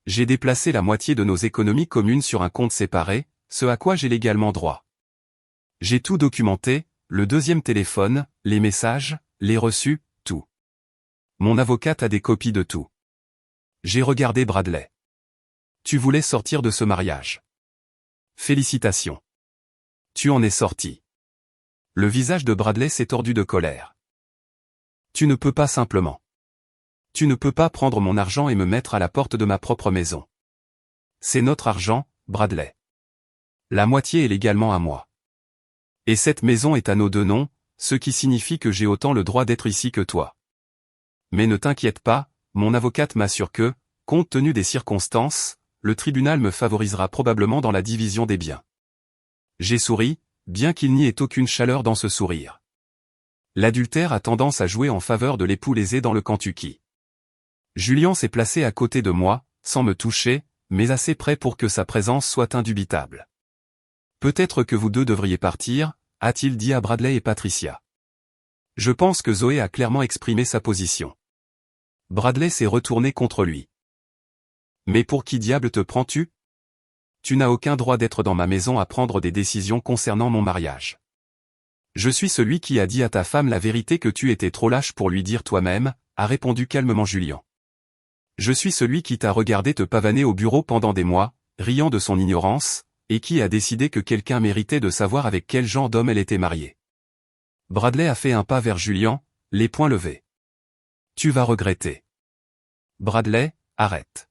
J'ai déplacé la moitié de nos économies communes sur un compte séparé, ce à quoi j'ai légalement droit. J'ai tout documenté, le 2e téléphone, les messages, les reçus, tout. Mon avocate a des copies de tout. J'ai regardé Bradley. Tu voulais sortir de ce mariage. Félicitations. Tu en es sorti. Le visage de Bradley s'est tordu de colère. Tu ne peux pas simplement. Tu ne peux pas prendre mon argent et me mettre à la porte de ma propre maison. C'est notre argent, Bradley. La moitié est légalement à moi. Et cette maison est à nos 2 noms, ce qui signifie que j'ai autant le droit d'être ici que toi. Mais ne t'inquiète pas, mon avocate m'assure que, compte tenu des circonstances, le tribunal me favorisera probablement dans la division des biens. J'ai souri, bien qu'il n'y ait aucune chaleur dans ce sourire. L'adultère a tendance à jouer en faveur de l'époux lésé dans le Kentucky. Julien s'est placé à côté de moi, sans me toucher, mais assez près pour que sa présence soit indubitable. Peut-être que vous 2 devriez partir, a-t-il dit à Bradley et Patricia. Je pense que Zoé a clairement exprimé sa position. Bradley s'est retourné contre lui. Mais pour qui diable te prends-tu? Tu n'as aucun droit d'être dans ma maison à prendre des décisions concernant mon mariage. Je suis celui qui a dit à ta femme la vérité que tu étais trop lâche pour lui dire toi-même, a répondu calmement Julien. Je suis celui qui t'a regardé te pavaner au bureau pendant des mois, riant de son ignorance, et qui a décidé que quelqu'un méritait de savoir avec quel genre d'homme elle était mariée. Bradley a fait un pas vers Julien, les poings levés. Tu vas regretter. Bradley, arrête.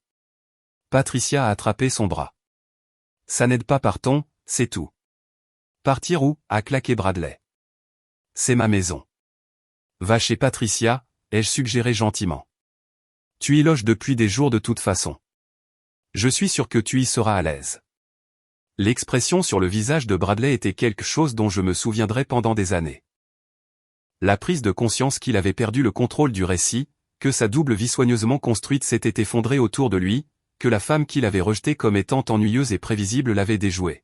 Patricia a attrapé son bras. Ça n'aide pas partons, c'est tout. Partir où? A claqué Bradley. C'est ma maison. Va chez Patricia, ai-je suggéré gentiment. Tu y loges depuis des jours de toute façon. Je suis sûr que tu y seras à l'aise. L'expression sur le visage de Bradley était quelque chose dont je me souviendrai pendant des années. La prise de conscience qu'il avait perdu le contrôle du récit, que sa double vie soigneusement construite s'était effondrée autour de lui, que la femme qu'il avait rejetée comme étant ennuyeuse et prévisible l'avait déjoué.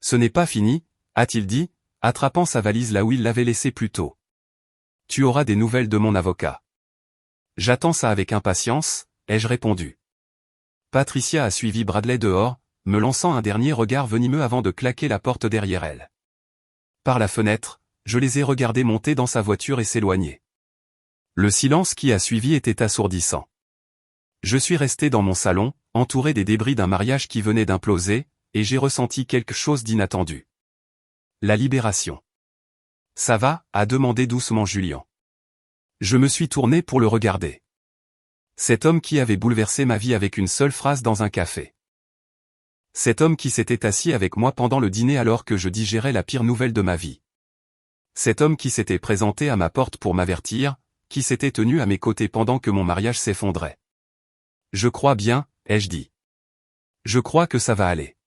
Ce n'est pas fini, a-t-il dit, attrapant sa valise là où il l'avait laissée plus tôt. Tu auras des nouvelles de mon avocat. J'attends ça avec impatience, ai-je répondu. Patricia a suivi Bradley dehors, me lançant un dernier regard venimeux avant de claquer la porte derrière elle. Par la fenêtre, je les ai regardés monter dans sa voiture et s'éloigner. Le silence qui a suivi était assourdissant. Je suis resté dans mon salon, entouré des débris d'un mariage qui venait d'imploser, et j'ai ressenti quelque chose d'inattendu. La libération. Ça va? A demandé doucement Julien. Je me suis tourné pour le regarder. Cet homme qui avait bouleversé ma vie avec une seule phrase dans un café. Cet homme qui s'était assis avec moi pendant le dîner alors que je digérais la pire nouvelle de ma vie. Cet homme qui s'était présenté à ma porte pour m'avertir, qui s'était tenu à mes côtés pendant que mon mariage s'effondrait. Je crois bien, ai-je dit. Je crois que ça va aller.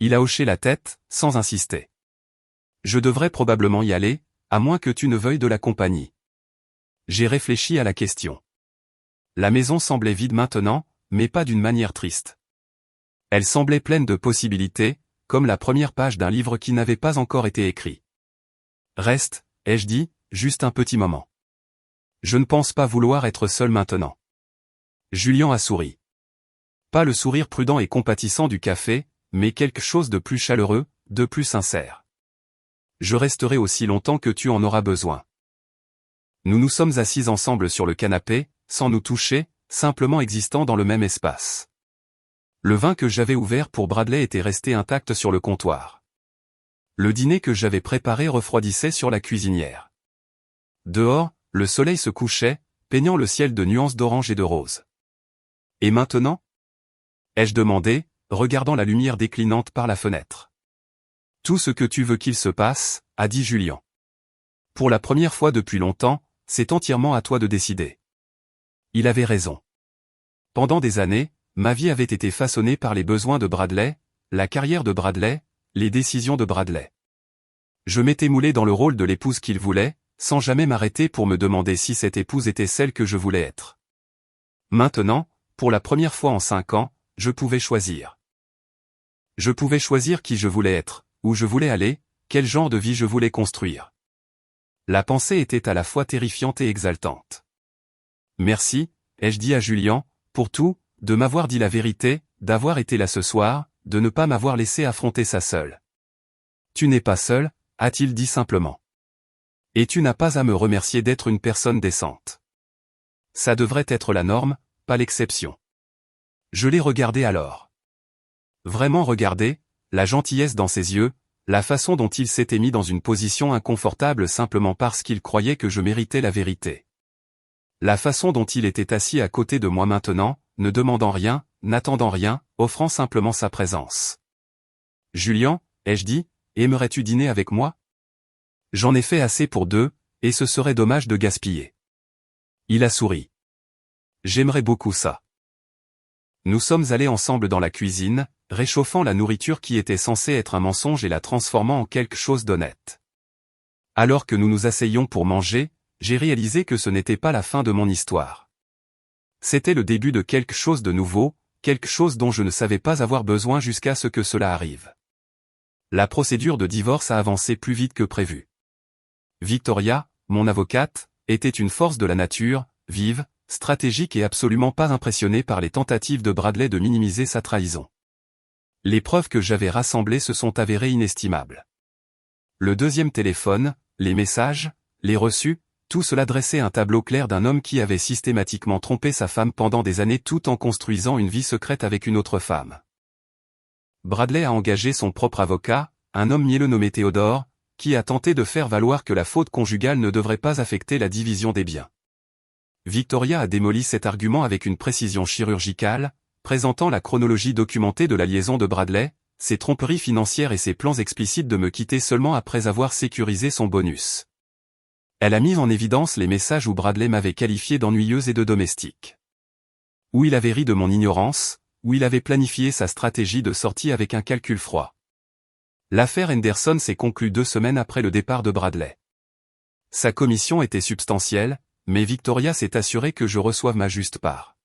Il a hoché la tête, sans insister. Je devrais probablement y aller, à moins que tu ne veuilles de la compagnie. J'ai réfléchi à la question. La maison semblait vide maintenant, mais pas d'une manière triste. Elle semblait pleine de possibilités, comme la première page d'un livre qui n'avait pas encore été écrit. Reste, ai-je dit, juste un petit moment. Je ne pense pas vouloir être seul maintenant. Julien a souri. Pas le sourire prudent et compatissant du café, mais quelque chose de plus chaleureux, de plus sincère. Je resterai aussi longtemps que tu en auras besoin. Nous nous sommes assis ensemble sur le canapé, sans nous toucher, simplement existant dans le même espace. Le vin que j'avais ouvert pour Bradley était resté intact sur le comptoir. Le dîner que j'avais préparé refroidissait sur la cuisinière. Dehors, le soleil se couchait, peignant le ciel de nuances d'orange et de rose. Et maintenant ? Ai-je demandé, regardant la lumière déclinante par la fenêtre. Tout ce que tu veux qu'il se passe, a dit Julien. Pour la première fois depuis longtemps, c'est entièrement à toi de décider. Il avait raison. Pendant des années, ma vie avait été façonnée par les besoins de Bradley, la carrière de Bradley, les décisions de Bradley. Je m'étais moulé dans le rôle de l'épouse qu'il voulait, sans jamais m'arrêter pour me demander si cette épouse était celle que je voulais être. Maintenant, pour la première fois en 5 ans, je pouvais choisir. Je pouvais choisir qui je voulais être, où je voulais aller, quel genre de vie je voulais construire. La pensée était à la fois terrifiante et exaltante. Merci, ai-je dit à Julien, pour tout, de m'avoir dit la vérité, d'avoir été là ce soir, de ne pas m'avoir laissé affronter ça seul. Tu n'es pas seul, a-t-il dit simplement. Et tu n'as pas à me remercier d'être une personne décente. Ça devrait être la norme, pas l'exception. Je l'ai regardé alors. Vraiment regardé, la gentillesse dans ses yeux, la façon dont il s'était mis dans une position inconfortable simplement parce qu'il croyait que je méritais la vérité. La façon dont il était assis à côté de moi maintenant, ne demandant rien, n'attendant rien, offrant simplement sa présence. Julien, ai-je dit, aimerais-tu dîner avec moi ? J'en ai fait assez pour 2, et ce serait dommage de gaspiller. Il a souri. J'aimerais beaucoup ça. Nous sommes allés ensemble dans la cuisine, réchauffant la nourriture qui était censée être un mensonge et la transformant en quelque chose d'honnête. Alors que nous nous asseyions pour manger, j'ai réalisé que ce n'était pas la fin de mon histoire. C'était le début de quelque chose de nouveau, quelque chose dont je ne savais pas avoir besoin jusqu'à ce que cela arrive. La procédure de divorce a avancé plus vite que prévu. Victoria, mon avocate, était une force de la nature, vive, stratégique et absolument pas impressionnée par les tentatives de Bradley de minimiser sa trahison. Les preuves que j'avais rassemblées se sont avérées inestimables. Le deuxième téléphone, les messages, les reçus, tout cela dressait un tableau clair d'un homme qui avait systématiquement trompé sa femme pendant des années tout en construisant une vie secrète avec une autre femme. Bradley a engagé son propre avocat, un homme mielleux nommé Théodore, qui a tenté de faire valoir que la faute conjugale ne devrait pas affecter la division des biens. Victoria a démoli cet argument avec une précision chirurgicale, présentant la chronologie documentée de la liaison de Bradley, ses tromperies financières et ses plans explicites de me quitter seulement après avoir sécurisé son bonus. Elle a mis en évidence les messages où Bradley m'avait qualifié d'ennuyeuse et de domestique. Où il avait ri de mon ignorance, où il avait planifié sa stratégie de sortie avec un calcul froid. L'affaire Henderson s'est conclue 2 semaines après le départ de Bradley. Sa commission était substantielle, mais Victoria s'est assurée que je reçoive ma juste part.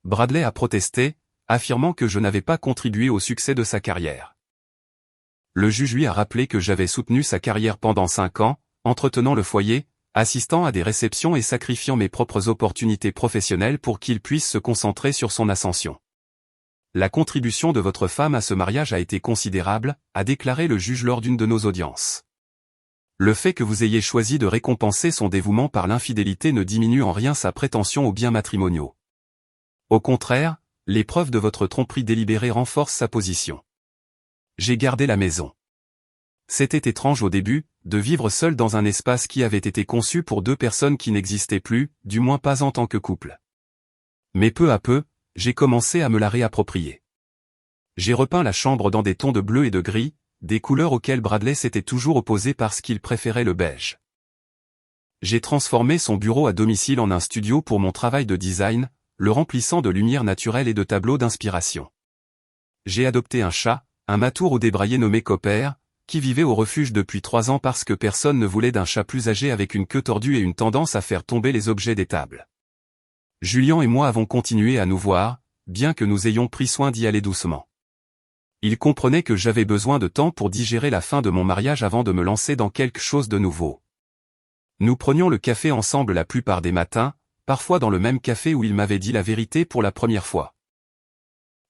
Bradley a protesté, affirmant que je n'avais pas contribué au succès de sa carrière. Le juge lui a rappelé que j'avais soutenu sa carrière pendant 5 ans, entretenant le foyer, assistant à des réceptions et sacrifiant mes propres opportunités professionnelles pour qu'il puisse se concentrer sur son ascension. La contribution de votre femme à ce mariage a été considérable, a déclaré le juge lors d'une de nos audiences. Le fait que vous ayez choisi de récompenser son dévouement par l'infidélité ne diminue en rien sa prétention aux biens matrimoniaux. Au contraire, les preuves de votre tromperie délibérée renforcent sa position. J'ai gardé la maison. C'était étrange au début, de vivre seul dans un espace qui avait été conçu pour 2 personnes qui n'existaient plus, du moins pas en tant que couple. Mais peu à peu, j'ai commencé à me la réapproprier. J'ai repeint la chambre dans des tons de bleu et de gris, des couleurs auxquelles Bradley s'était toujours opposé parce qu'il préférait le beige. J'ai transformé son bureau à domicile en un studio pour mon travail de design, le remplissant de lumière naturelle et de tableaux d'inspiration. J'ai adopté un chat, un matour au débraillé nommé Copper, qui vivait au refuge depuis 3 ans parce que personne ne voulait d'un chat plus âgé avec une queue tordue et une tendance à faire tomber les objets des tables. Julien et moi avons continué à nous voir, bien que nous ayons pris soin d'y aller doucement. Il comprenait que j'avais besoin de temps pour digérer la fin de mon mariage avant de me lancer dans quelque chose de nouveau. Nous prenions le café ensemble la plupart des matins, parfois dans le même café où il m'avait dit la vérité pour la première fois.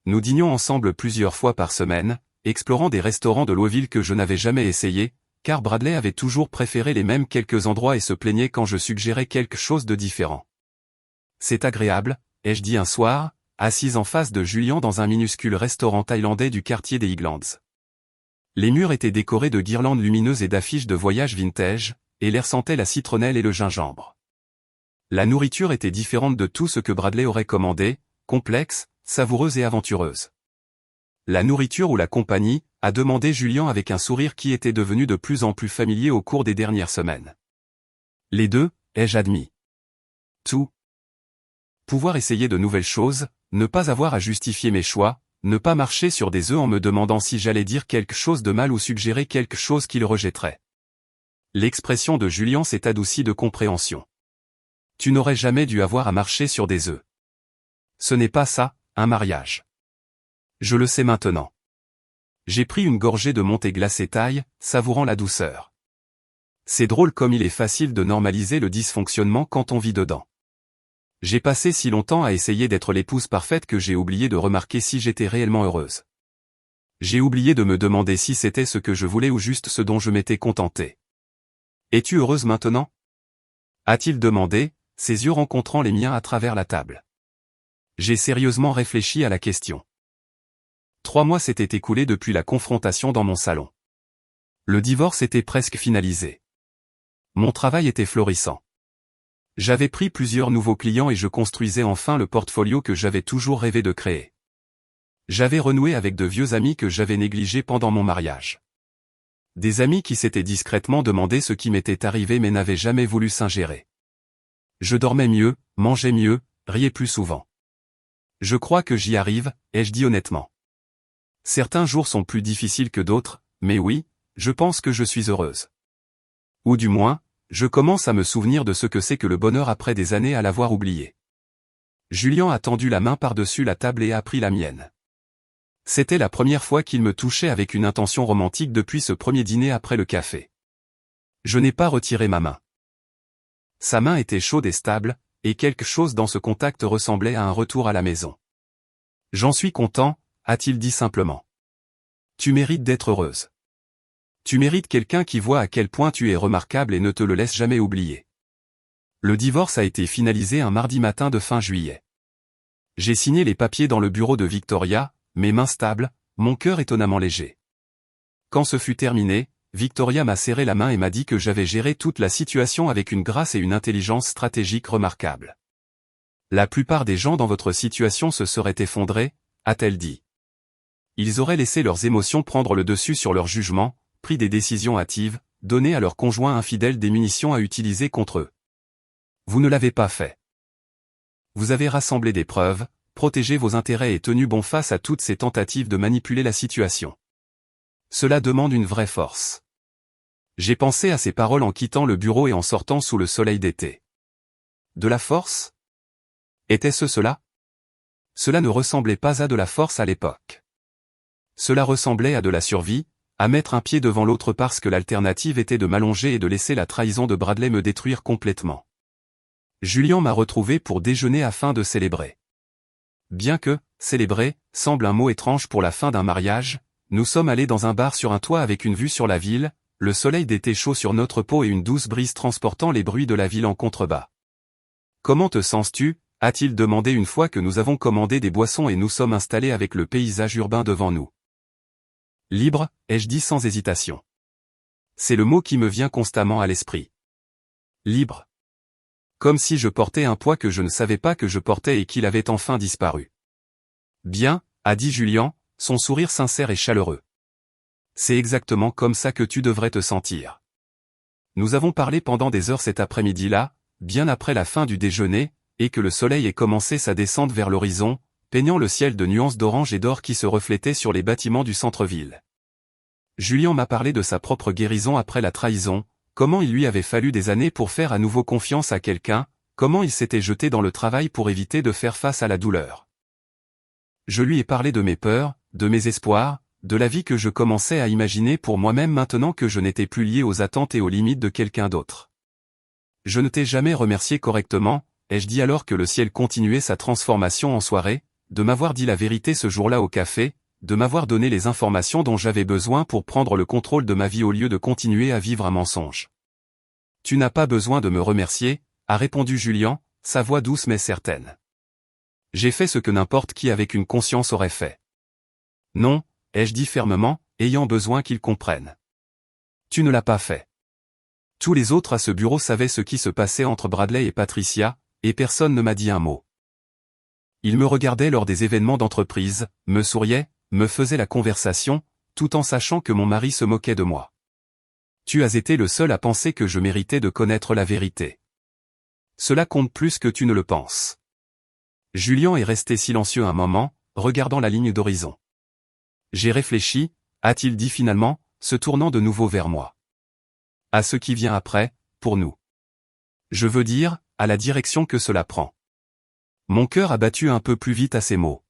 Nous dînions ensemble plusieurs fois par semaine, explorant des restaurants de Louisville que je n'avais jamais essayés, car Bradley avait toujours préféré les mêmes quelques endroits et se plaignait quand je suggérais quelque chose de différent. C'est agréable, ai-je dit un soir, assise en face de Julian dans un minuscule restaurant thaïlandais du quartier des Highlands. Les murs étaient décorés de guirlandes lumineuses et d'affiches de voyage vintage, et l'air sentait la citronnelle et le gingembre. La nourriture était différente de tout ce que Bradley aurait commandé, complexe, savoureuse et aventureuse. La nourriture ou la compagnie, a demandé Julian avec un sourire qui était devenu de plus en plus familier au cours des dernières semaines. Les deux, ai-je admis. Tout. Pouvoir essayer de nouvelles choses, ne pas avoir à justifier mes choix, ne pas marcher sur des œufs en me demandant si j'allais dire quelque chose de mal ou suggérer quelque chose qu'il rejetterait. L'expression de Julian s'est adoucie de compréhension. Tu n'aurais jamais dû avoir à marcher sur des œufs. Ce n'est pas ça, un mariage. Je le sais maintenant. J'ai pris une gorgée de mon thé glacé thaï, savourant la douceur. C'est drôle comme il est facile de normaliser le dysfonctionnement quand on vit dedans. J'ai passé si longtemps à essayer d'être l'épouse parfaite que j'ai oublié de remarquer si j'étais réellement heureuse. J'ai oublié de me demander si c'était ce que je voulais ou juste ce dont je m'étais contenté. Es-tu heureuse maintenant? A-t-il demandé, ses yeux rencontrant les miens à travers la table. J'ai sérieusement réfléchi à la question. 3 mois s'étaient écoulés depuis la confrontation dans mon salon. Le divorce était presque finalisé. Mon travail était florissant. J'avais pris plusieurs nouveaux clients et je construisais enfin le portfolio que j'avais toujours rêvé de créer. J'avais renoué avec de vieux amis que j'avais négligés pendant mon mariage. Des amis qui s'étaient discrètement demandé ce qui m'était arrivé mais n'avaient jamais voulu s'ingérer. Je dormais mieux, mangeais mieux, riais plus souvent. Je crois que j'y arrive, ai-je dit honnêtement. Certains jours sont plus difficiles que d'autres, mais oui, je pense que je suis heureuse. Ou du moins, je commence à me souvenir de ce que c'est que le bonheur après des années à l'avoir oublié. Julian a tendu la main par-dessus la table et a pris la mienne. C'était la première fois qu'il me touchait avec une intention romantique depuis ce premier dîner après le café. Je n'ai pas retiré ma main. Sa main était chaude et stable, et quelque chose dans ce contact ressemblait à un retour à la maison. J'en suis content, a-t-il dit simplement. Tu mérites d'être heureuse. Tu mérites quelqu'un qui voit à quel point tu es remarquable et ne te le laisse jamais oublier. Le divorce a été finalisé un mardi matin de fin juillet. J'ai signé les papiers dans le bureau de Victoria, mes mains stables, mon cœur étonnamment léger. Quand ce fut terminé, Victoria m'a serré la main et m'a dit que j'avais géré toute la situation avec une grâce et une intelligence stratégique remarquables. La plupart des gens dans votre situation se seraient effondrés, a-t-elle dit. Ils auraient laissé leurs émotions prendre le dessus sur leur jugement, pris des décisions hâtives, donné à leur conjoint infidèle des munitions à utiliser contre eux. Vous ne l'avez pas fait. Vous avez rassemblé des preuves, protégé vos intérêts et tenu bon face à toutes ces tentatives de manipuler la situation. Cela demande une vraie force. J'ai pensé à ces paroles en quittant le bureau et en sortant sous le soleil d'été. De la force? Était-ce cela? Cela ne ressemblait pas à de la force à l'époque. Cela ressemblait à de la survie, à mettre un pied devant l'autre parce que l'alternative était de m'allonger et de laisser la trahison de Bradley me détruire complètement. Julian m'a retrouvé pour déjeuner afin de célébrer. Bien que, célébrer, semble un mot étrange pour la fin d'un mariage, nous sommes allés dans un bar sur un toit avec une vue sur la ville, le soleil d'été chaud sur notre peau et une douce brise transportant les bruits de la ville en contrebas. Comment te sens-tu? A-t-il demandé une fois que nous avons commandé des boissons et nous sommes installés avec le paysage urbain devant nous. Libre, ai-je dit sans hésitation. C'est le mot qui me vient constamment à l'esprit. Libre. Comme si je portais un poids que je ne savais pas que je portais et qu'il avait enfin disparu. Bien, a dit Julian, son sourire sincère et chaleureux. C'est exactement comme ça que tu devrais te sentir. Nous avons parlé pendant des heures cet après-midi-là, bien après la fin du déjeuner, et que le soleil ait commencé sa descente vers l'horizon, peignant le ciel de nuances d'orange et d'or qui se reflétaient sur les bâtiments du centre-ville. Julian m'a parlé de sa propre guérison après la trahison, comment il lui avait fallu des années pour faire à nouveau confiance à quelqu'un, comment il s'était jeté dans le travail pour éviter de faire face à la douleur. Je lui ai parlé de mes peurs, de mes espoirs, de la vie que je commençais à imaginer pour moi-même maintenant que je n'étais plus lié aux attentes et aux limites de quelqu'un d'autre. Je ne t'ai jamais remercié correctement, ai-je dit alors que le ciel continuait sa transformation en soirée, de m'avoir dit la vérité ce jour-là au café, de m'avoir donné les informations dont j'avais besoin pour prendre le contrôle de ma vie au lieu de continuer à vivre un mensonge. Tu n'as pas besoin de me remercier, a répondu Julien, sa voix douce mais certaine. J'ai fait ce que n'importe qui avec une conscience aurait fait. Non, ai-je dit fermement, ayant besoin qu'il comprenne. Tu ne l'as pas fait. Tous les autres à ce bureau savaient ce qui se passait entre Bradley et Patricia, et personne ne m'a dit un mot. Ils me regardaient lors des événements d'entreprise, me souriaient, me faisaient la conversation, tout en sachant que mon mari se moquait de moi. Tu as été le seul à penser que je méritais de connaître la vérité. Cela compte plus que tu ne le penses. Julien est resté silencieux un moment, regardant la ligne d'horizon. J'ai réfléchi, a-t-il dit finalement, se tournant de nouveau vers moi. À ce qui vient après, pour nous. Je veux dire, à la direction que cela prend. Mon cœur a battu un peu plus vite à ces mots.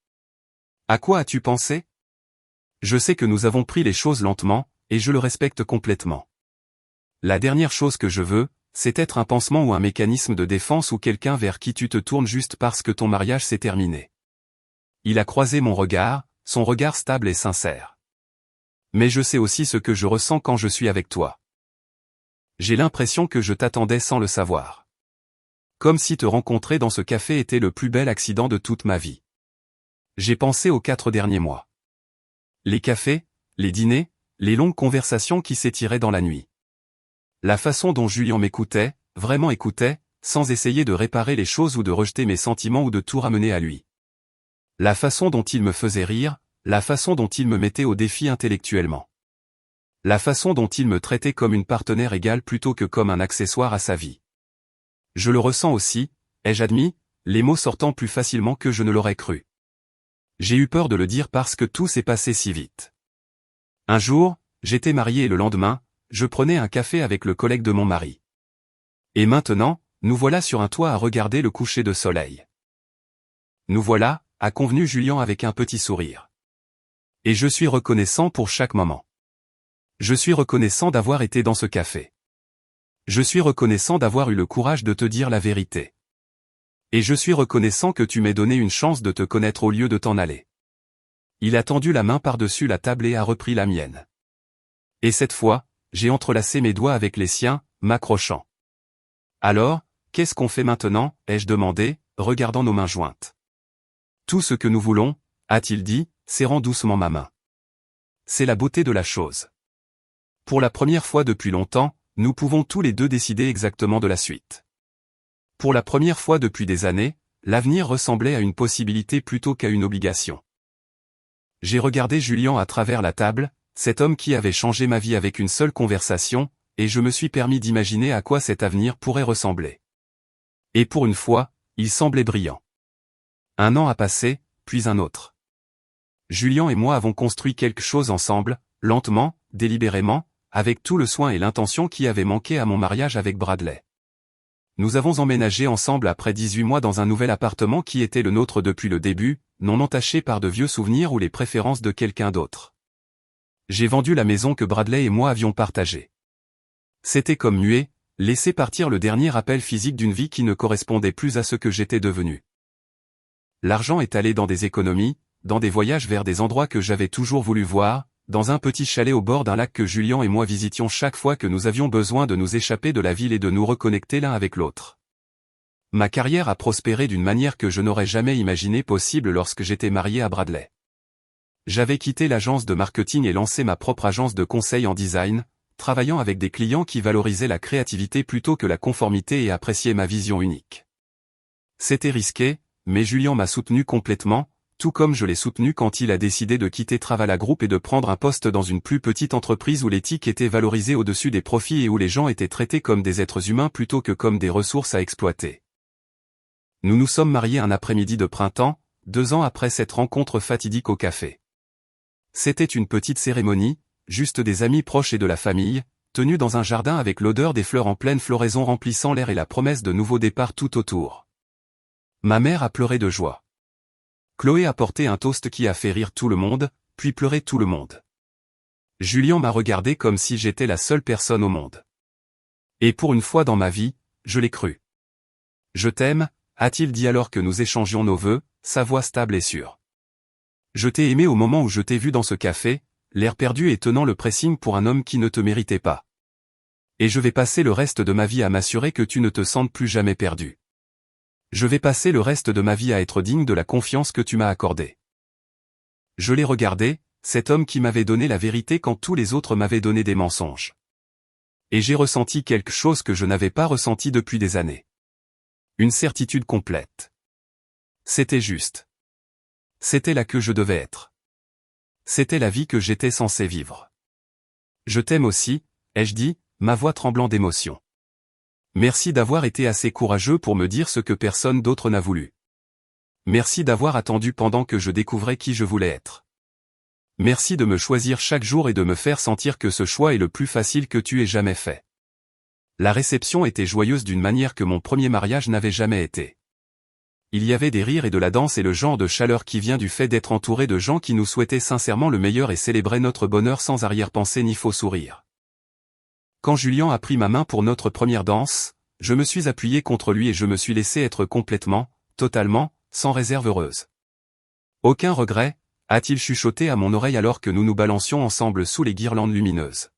À quoi as-tu pensé? Je sais que nous avons pris les choses lentement, et je le respecte complètement. La dernière chose que je veux, c'est être un pansement ou un mécanisme de défense ou quelqu'un vers qui tu te tournes juste parce que ton mariage s'est terminé. Il a croisé mon regard, son regard stable et sincère. Mais je sais aussi ce que je ressens quand je suis avec toi. J'ai l'impression que je t'attendais sans le savoir. Comme si te rencontrer dans ce café était le plus bel accident de toute ma vie. J'ai pensé aux 4 derniers mois. Les cafés, les dîners, les longues conversations qui s'étiraient dans la nuit. La façon dont Julien m'écoutait, vraiment écoutait, sans essayer de réparer les choses ou de rejeter mes sentiments ou de tout ramener à lui. La façon dont il me faisait rire, la façon dont il me mettait au défi intellectuellement. La façon dont il me traitait comme une partenaire égale plutôt que comme un accessoire à sa vie. Je le ressens aussi, ai-je admis, les mots sortant plus facilement que je ne l'aurais cru. J'ai eu peur de le dire parce que tout s'est passé si vite. Un jour, j'étais marié et le lendemain, je prenais un café avec le collègue de mon mari. Et maintenant, nous voilà sur un toit à regarder le coucher de soleil. Nous voilà, a convenu Julien avec un petit sourire. Et je suis reconnaissant pour chaque moment. Je suis reconnaissant d'avoir été dans ce café. Je suis reconnaissant d'avoir eu le courage de te dire la vérité. Et je suis reconnaissant que tu m'aies donné une chance de te connaître au lieu de t'en aller. Il a tendu la main par-dessus la table et a repris la mienne. Et cette fois, j'ai entrelacé mes doigts avec les siens, m'accrochant. Alors, qu'est-ce qu'on fait maintenant, ai-je demandé, regardant nos mains jointes. Tout ce que nous voulons, a-t-il dit, serrant doucement ma main. C'est la beauté de la chose. Pour la première fois depuis longtemps, nous pouvons tous les deux décider exactement de la suite. Pour la première fois depuis des années, l'avenir ressemblait à une possibilité plutôt qu'à une obligation. J'ai regardé Julien à travers la table, cet homme qui avait changé ma vie avec une seule conversation, et je me suis permis d'imaginer à quoi cet avenir pourrait ressembler. Et pour une fois, il semblait brillant. Un an a passé, puis un autre. Julien et moi avons construit quelque chose ensemble, lentement, délibérément, avec tout le soin et l'intention qui avaient manqué à mon mariage avec Bradley. Nous avons emménagé ensemble après 18 mois dans un nouvel appartement qui était le nôtre depuis le début, non entaché par de vieux souvenirs ou les préférences de quelqu'un d'autre. J'ai vendu la maison que Bradley et moi avions partagée. C'était comme muet, laisser partir le dernier appel physique d'une vie qui ne correspondait plus à ce que j'étais devenu. L'argent est allé dans des économies, dans des voyages vers des endroits que j'avais toujours voulu voir, dans un petit chalet au bord d'un lac que Julien et moi visitions chaque fois que nous avions besoin de nous échapper de la ville et de nous reconnecter l'un avec l'autre. Ma carrière a prospéré d'une manière que je n'aurais jamais imaginé possible lorsque j'étais marié à Bradley. J'avais quitté l'agence de marketing et lancé ma propre agence de conseil en design, travaillant avec des clients qui valorisaient la créativité plutôt que la conformité et appréciaient ma vision unique. C'était risqué, mais Julien m'a soutenu complètement, tout comme je l'ai soutenu quand il a décidé de quitter Travala Group et de prendre un poste dans une plus petite entreprise où l'éthique était valorisée au-dessus des profits et où les gens étaient traités comme des êtres humains plutôt que comme des ressources à exploiter. Nous nous sommes mariés un après-midi de printemps, 2 ans après cette rencontre fatidique au café. C'était une petite cérémonie, juste des amis proches et de la famille, tenus dans un jardin avec l'odeur des fleurs en pleine floraison remplissant l'air et la promesse de nouveaux départs tout autour. Ma mère a pleuré de joie. Chloé a porté un toast qui a fait rire tout le monde, puis pleurer tout le monde. Julien m'a regardé comme si j'étais la seule personne au monde. Et pour une fois dans ma vie, je l'ai cru. Je t'aime, a-t-il dit alors que nous échangions nos vœux, sa voix stable et sûre. Je t'ai aimé au moment où je t'ai vu dans ce café, l'air perdu et tenant le pressing pour un homme qui ne te méritait pas. Et je vais passer le reste de ma vie à m'assurer que tu ne te sentes plus jamais perdu. Je vais passer le reste de ma vie à être digne de la confiance que tu m'as accordée. Je l'ai regardé, cet homme qui m'avait donné la vérité quand tous les autres m'avaient donné des mensonges. Et j'ai ressenti quelque chose que je n'avais pas ressenti depuis des années. Une certitude complète. C'était juste. C'était là que je devais être. C'était la vie que j'étais censé vivre. Je t'aime aussi, ai-je dit, ma voix tremblant d'émotion. Merci d'avoir été assez courageux pour me dire ce que personne d'autre n'a voulu. Merci d'avoir attendu pendant que je découvrais qui je voulais être. Merci de me choisir chaque jour et de me faire sentir que ce choix est le plus facile que tu aies jamais fait. La réception était joyeuse d'une manière que mon premier mariage n'avait jamais été. Il y avait des rires et de la danse et le genre de chaleur qui vient du fait d'être entouré de gens qui nous souhaitaient sincèrement le meilleur et célébraient notre bonheur sans arrière-pensée ni faux sourire. Quand Julien a pris ma main pour notre première danse, je me suis appuyé contre lui et je me suis laissé être complètement, totalement, sans réserve heureuse. Aucun regret, a-t-il chuchoté à mon oreille alors que nous nous balancions ensemble sous les guirlandes lumineuses.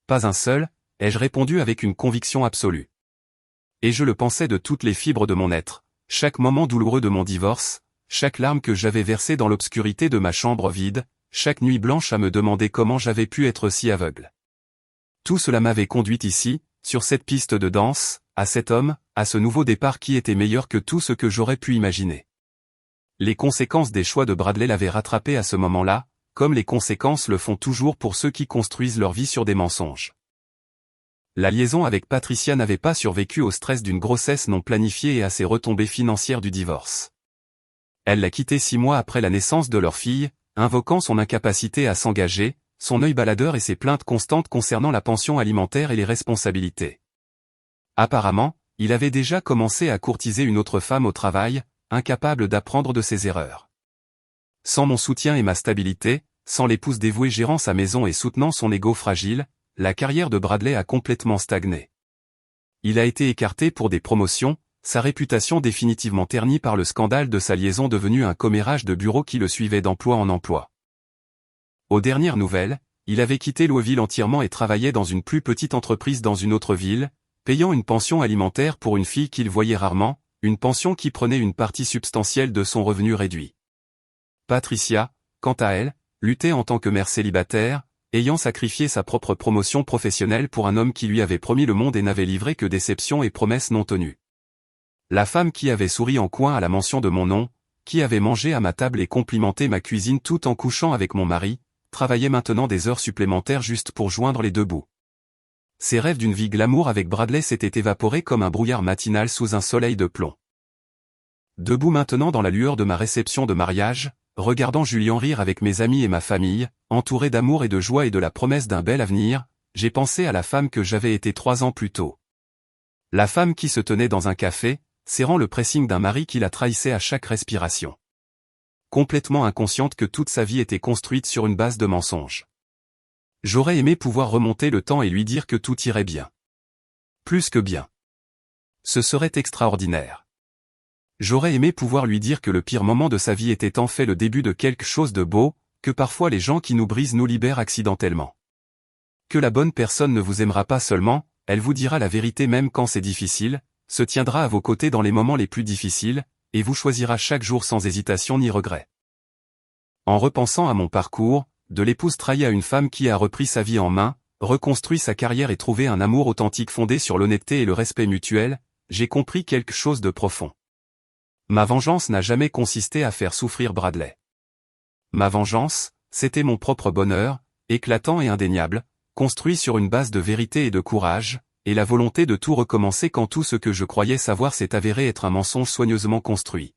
Pas un seul, ai-je répondu avec une conviction absolue. Et je le pensais de toutes les fibres de mon être, chaque moment douloureux de mon divorce, chaque larme que j'avais versée dans l'obscurité de ma chambre vide, chaque nuit blanche à me demander comment j'avais pu être si aveugle. Tout cela m'avait conduite ici, sur cette piste de danse, à cet homme, à ce nouveau départ qui était meilleur que tout ce que j'aurais pu imaginer. Les conséquences des choix de Bradley l'avaient rattrapé à ce moment-là, comme les conséquences le font toujours pour ceux qui construisent leur vie sur des mensonges. La liaison avec Patricia n'avait pas survécu au stress d'une grossesse non planifiée et à ses retombées financières du divorce. Elle l'a quitté 6 mois après la naissance de leur fille, invoquant son incapacité à s'engager, son œil baladeur et ses plaintes constantes concernant la pension alimentaire et les responsabilités. Apparemment, il avait déjà commencé à courtiser une autre femme au travail, incapable d'apprendre de ses erreurs. Sans mon soutien et ma stabilité, sans l'épouse dévouée gérant sa maison et soutenant son ego fragile, la carrière de Bradley a complètement stagné. Il a été écarté pour des promotions, sa réputation définitivement ternie par le scandale de sa liaison devenue un commérage de bureau qui le suivait d'emploi en emploi. Aux dernières nouvelles, il avait quitté Louisville entièrement et travaillait dans une plus petite entreprise dans une autre ville, payant une pension alimentaire pour une fille qu'il voyait rarement, une pension qui prenait une partie substantielle de son revenu réduit. Patricia, quant à elle, luttait en tant que mère célibataire, ayant sacrifié sa propre promotion professionnelle pour un homme qui lui avait promis le monde et n'avait livré que déceptions et promesses non tenues. La femme qui avait souri en coin à la mention de mon nom, qui avait mangé à ma table et complimenté ma cuisine tout en couchant avec mon mari, travaillait maintenant des heures supplémentaires juste pour joindre les deux bouts. Ses rêves d'une vie glamour avec Bradley s'étaient évaporés comme un brouillard matinal sous un soleil de plomb. Debout maintenant dans la lueur de ma réception de mariage, regardant Julien rire avec mes amis et ma famille, entouré d'amour et de joie et de la promesse d'un bel avenir, j'ai pensé à la femme que j'avais été 3 ans plus tôt. La femme qui se tenait dans un café, serrant le pressing d'un mari qui la trahissait à chaque respiration. Complètement inconsciente que toute sa vie était construite sur une base de mensonges. J'aurais aimé pouvoir remonter le temps et lui dire que tout irait bien. Plus que bien. Ce serait extraordinaire. J'aurais aimé pouvoir lui dire que le pire moment de sa vie était en fait le début de quelque chose de beau, que parfois les gens qui nous brisent nous libèrent accidentellement. Que la bonne personne ne vous aimera pas seulement, elle vous dira la vérité même quand c'est difficile, se tiendra à vos côtés dans les moments les plus difficiles, et vous choisira chaque jour sans hésitation ni regret. En repensant à mon parcours, de l'épouse trahie à une femme qui a repris sa vie en main, reconstruit sa carrière et trouvé un amour authentique fondé sur l'honnêteté et le respect mutuel, j'ai compris quelque chose de profond. Ma vengeance n'a jamais consisté à faire souffrir Bradley. Ma vengeance, c'était mon propre bonheur, éclatant et indéniable, construit sur une base de vérité et de courage, et la volonté de tout recommencer quand tout ce que je croyais savoir s'est avéré être un mensonge soigneusement construit.